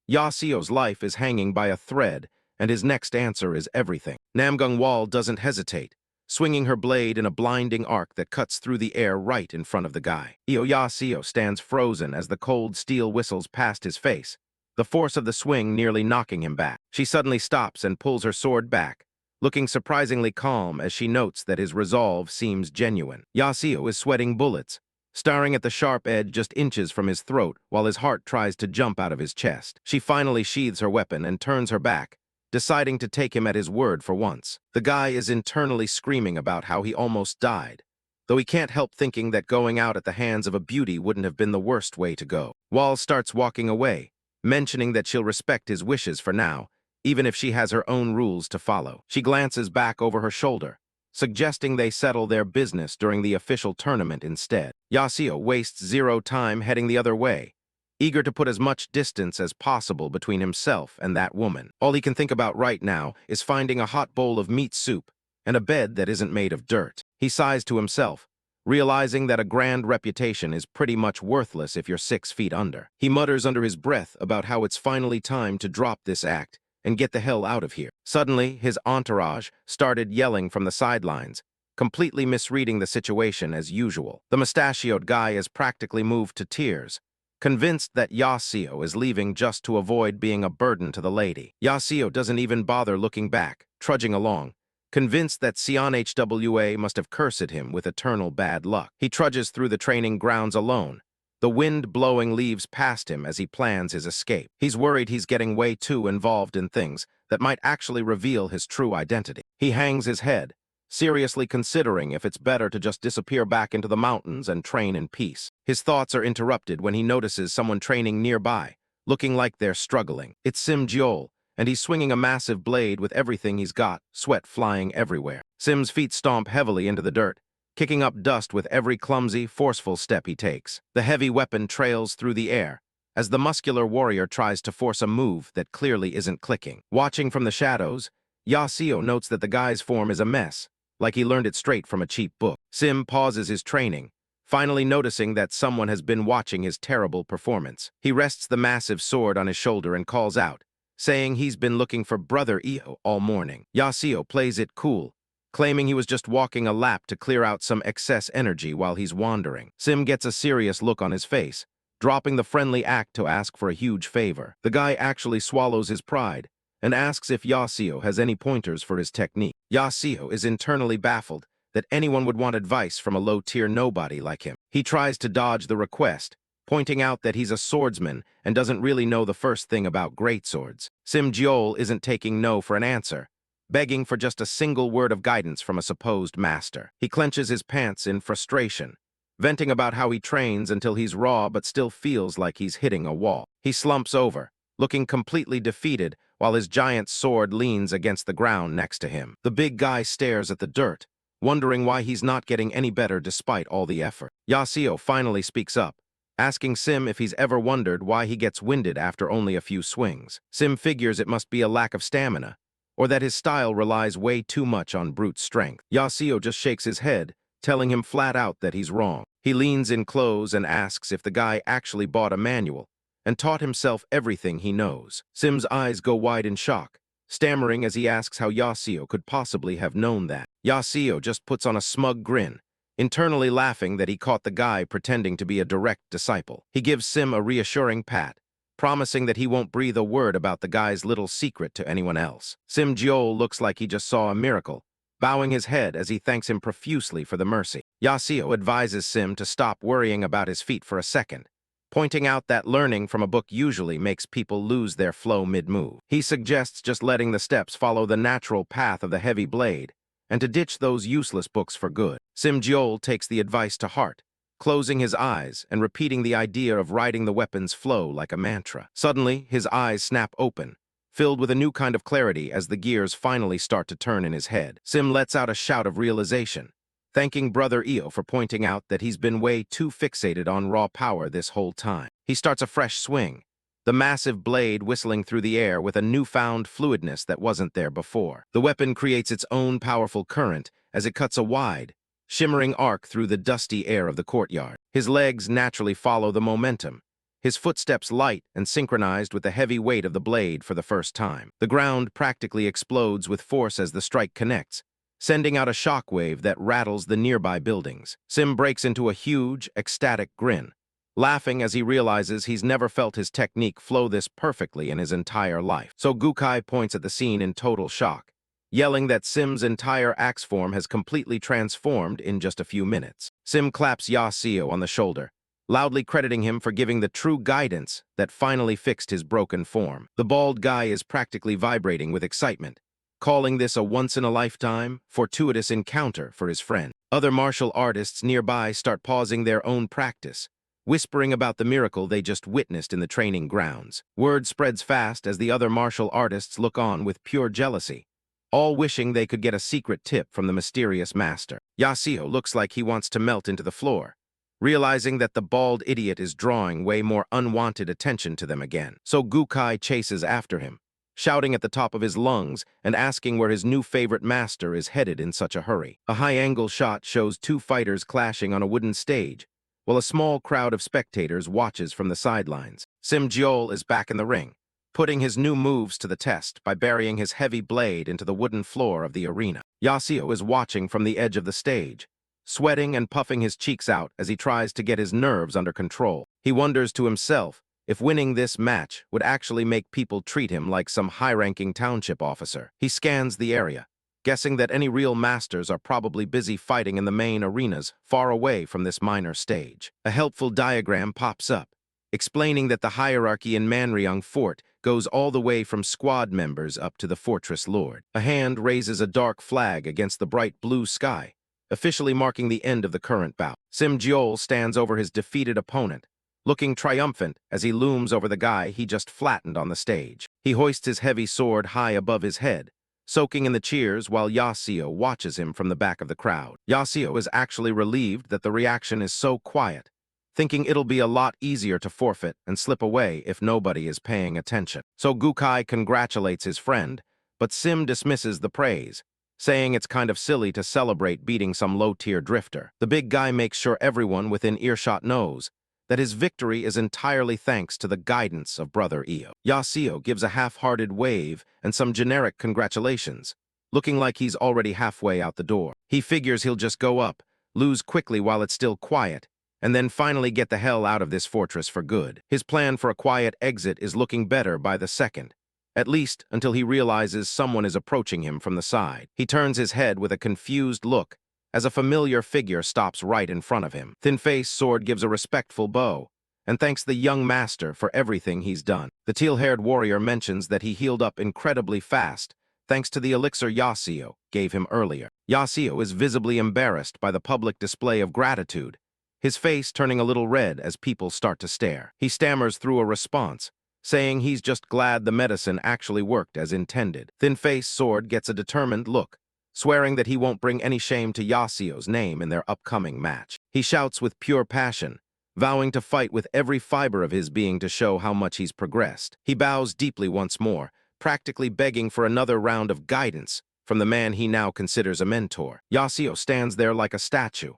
Speaker 1: Jaseo's life is hanging by a thread, and his next answer is everything. Namgung-wal doesn't hesitate, swinging her blade in a blinding arc that cuts through the air right in front of the guy. Heo Jaseo stands frozen as the cold steel whistles past his face, the force of the swing nearly knocking him back. She suddenly stops and pulls her sword back, looking surprisingly calm as she notes that his resolve seems genuine. Jaseo is sweating bullets, staring at the sharp edge just inches from his throat while his heart tries to jump out of his chest. She finally sheathes her weapon and turns her back, deciding to take him at his word for once. The guy is internally screaming about how he almost died, though he can't help thinking that going out at the hands of a beauty wouldn't have been the worst way to go. Wal starts walking away, mentioning that she'll respect his wishes for now, even if she has her own rules to follow. She glances back over her shoulder, suggesting they settle their business during the official tournament instead. Jaseo wastes zero time heading the other way, eager to put as much distance as possible between himself and that woman. All he can think about right now is finding a hot bowl of meat soup and a bed that isn't made of dirt. He sighs to himself, realizing that a grand reputation is pretty much worthless if you're 6 feet under. He mutters under his breath about how it's finally time to drop this act and get the hell out of here. Suddenly, his entourage started yelling from the sidelines, completely misreading the situation as usual. The mustachioed guy is practically moved to tears, convinced that Jaseo is leaving just to avoid being a burden to the lady. Jaseo doesn't even bother looking back, trudging along, convinced that CNHWA must have cursed him with eternal bad luck. He trudges through the training grounds alone, the wind blowing leaves past him as he plans his escape. He's worried he's getting way too involved in things that might actually reveal his true identity. He hangs his head, seriously considering if it's better to just disappear back into the mountains and train in peace. His thoughts are interrupted when he notices someone training nearby, looking like they're struggling. It's Sim Jeol, and he's swinging a massive blade with everything he's got, sweat flying everywhere. Sim's feet stomp heavily into the dirt, kicking up dust with every clumsy, forceful step he takes. The heavy weapon trails through the air as the muscular warrior tries to force a move that clearly isn't clicking. Watching from the shadows, Jaseo notes that the guy's form is a mess, like he learned it straight from a cheap book. Sim pauses his training, finally noticing that someone has been watching his terrible performance. He rests the massive sword on his shoulder and calls out, saying he's been looking for Brother Heo all morning. Jaseo plays it cool, claiming he was just walking a lap to clear out some excess energy while he's wandering. Sim gets a serious look on his face, dropping the friendly act to ask for a huge favor. The guy actually swallows his pride and asks if Jaseo has any pointers for his technique. Jaseo is internally baffled that anyone would want advice from a low-tier nobody like him. He tries to dodge the request, pointing out that he's a swordsman and doesn't really know the first thing about greatswords. Sim Jeol isn't taking no for an answer, begging for just a single word of guidance from a supposed master. He clenches his pants in frustration, venting about how he trains until he's raw but still feels like he's hitting a wall. He slumps over, looking completely defeated while his giant sword leans against the ground next to him. The big guy stares at the dirt, wondering why he's not getting any better despite all the effort. Jaseo finally speaks up, asking Sim if he's ever wondered why he gets winded after only a few swings. Sim figures it must be a lack of stamina, or that his style relies way too much on brute strength. Jaseo just shakes his head, telling him flat out that he's wrong. He leans in close and asks if the guy actually bought a manual and taught himself everything he knows. Sim's eyes go wide in shock, stammering as he asks how Jaseo could possibly have known that. Jaseo just puts on a smug grin, internally laughing that he caught the guy pretending to be a direct disciple. He gives Sim a reassuring pat, promising that he won't breathe a word about the guy's little secret to anyone else. Sim Jeol looks like he just saw a miracle, bowing his head as he thanks him profusely for the mercy. Jaseo advises Sim to stop worrying about his feet for a second, pointing out that learning from a book usually makes people lose their flow mid-move. He suggests just letting the steps follow the natural path of the heavy blade, and to ditch those useless books for good. Sim Jeol takes the advice to heart, closing his eyes and repeating the idea of riding the weapon's flow like a mantra. Suddenly, his eyes snap open, filled with a new kind of clarity as the gears finally start to turn in his head. Sim lets out a shout of realization, thanking Brother Heo for pointing out that he's been way too fixated on raw power this whole time. He starts a fresh swing, the massive blade whistling through the air with a newfound fluidness that wasn't there before. The weapon creates its own powerful current as it cuts a wide, shimmering arc through the dusty air of the courtyard. His legs naturally follow the momentum, his footsteps light and synchronized with the heavy weight of the blade for the first time. The ground practically explodes with force as the strike connects, sending out a shockwave that rattles the nearby buildings. Sim breaks into a huge, ecstatic grin, laughing as he realizes he's never felt his technique flow this perfectly in his entire life. So Gukai points at the scene in total shock, yelling that Sim's entire axe form has completely transformed in just a few minutes. Sim claps Jaseo on the shoulder, loudly crediting him for giving the true guidance that finally fixed his broken form. The bald guy is practically vibrating with excitement, calling this a once-in-a-lifetime, fortuitous encounter for his friend. Other martial artists nearby start pausing their own practice, whispering about the miracle they just witnessed in the training grounds. Word spreads fast as the other martial artists look on with pure jealousy, all wishing they could get a secret tip from the mysterious master. Jaseo looks like he wants to melt into the floor, realizing that the bald idiot is drawing way more unwanted attention to them again. So Gukai chases after him, shouting at the top of his lungs and asking where his new favorite master is headed in such a hurry. A high-angle shot shows two fighters clashing on a wooden stage, while a small crowd of spectators watches from the sidelines. Sim-jeol is back in the ring, putting his new moves to the test by burying his heavy blade into the wooden floor of the arena. Jaseo is watching from the edge of the stage, sweating and puffing his cheeks out as he tries to get his nerves under control. He wonders to himself if winning this match would actually make people treat him like some high-ranking township officer. He scans the area, guessing that any real masters are probably busy fighting in the main arenas far away from this minor stage. A helpful diagram pops up, explaining that the hierarchy in Manryung Fort goes all the way from squad members up to the fortress lord. A hand raises a dark flag against the bright blue sky, officially marking the end of the current bout. Sim-jeol stands over his defeated opponent, looking triumphant as he looms over the guy he just flattened on the stage. He hoists his heavy sword high above his head, soaking in the cheers while Jaseo watches him from the back of the crowd. Jaseo is actually relieved that the reaction is so quiet, thinking it'll be a lot easier to forfeit and slip away if nobody is paying attention. So Gukai congratulates his friend, but Sim dismisses the praise, saying it's kind of silly to celebrate beating some low-tier drifter. The big guy makes sure everyone within earshot knows that his victory is entirely thanks to the guidance of Brother Heo. Jaseo gives a half-hearted wave and some generic congratulations, looking like he's already halfway out the door. He figures he'll just go up, lose quickly while it's still quiet, and then finally get the hell out of this fortress for good. His plan for a quiet exit is looking better by the second, at least until he realizes someone is approaching him from the side. He turns his head with a confused look as a familiar figure stops right in front of him. Thin-Face Sword gives a respectful bow and thanks the young master for everything he's done. The teal-haired warrior mentions that he healed up incredibly fast thanks to the elixir Jaseo gave him earlier. Jaseo is visibly embarrassed by the public display of gratitude, his face turning a little red as people start to stare. He stammers through a response, saying he's just glad the medicine actually worked as intended. Thin-Face Sword gets a determined look, swearing that he won't bring any shame to Jaseo's name in their upcoming match. He shouts with pure passion, vowing to fight with every fiber of his being to show how much he's progressed. He bows deeply once more, practically begging for another round of guidance from the man he now considers a mentor. Jaseo stands there like a statue,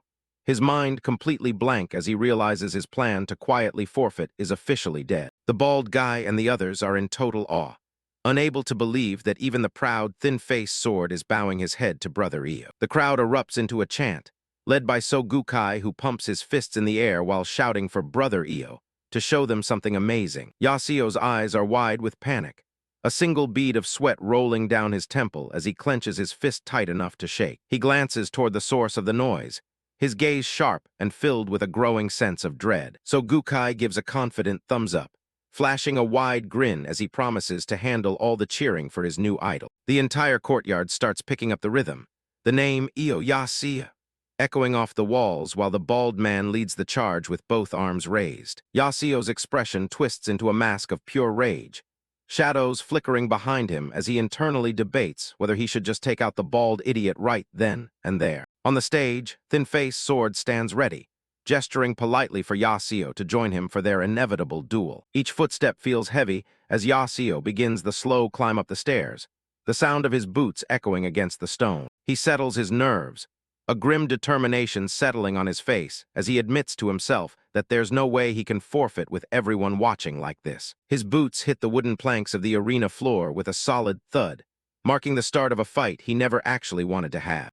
Speaker 1: his mind completely blank as he realizes his plan to quietly forfeit is officially dead. The bald guy and the others are in total awe, unable to believe that even the proud, thin-faced sword is bowing his head to Brother Heo. The crowd erupts into a chant, led by So Gukai, who pumps his fists in the air while shouting for Brother Heo to show them something amazing. Jaseo's eyes are wide with panic, a single bead of sweat rolling down his temple as he clenches his fist tight enough to shake. He glances toward the source of the noise, his gaze sharp and filled with a growing sense of dread. So Gukai gives a confident thumbs up, flashing a wide grin as he promises to handle all the cheering for his new idol. The entire courtyard starts picking up the rhythm, the name Heo Jaseo echoing off the walls while the bald man leads the charge with both arms raised. Jaseo's expression twists into a mask of pure rage, shadows flickering behind him as he internally debates whether he should just take out the bald idiot right then and there. On the stage, Thin-Face Sword stands ready, gesturing politely for Jaseo to join him for their inevitable duel. Each footstep feels heavy as Jaseo begins the slow climb up the stairs, the sound of his boots echoing against the stone. He settles his nerves, a grim determination settling on his face as he admits to himself that there's no way he can forfeit with everyone watching like this. His boots hit the wooden planks of the arena floor with a solid thud, marking the start of a fight he never actually wanted to have.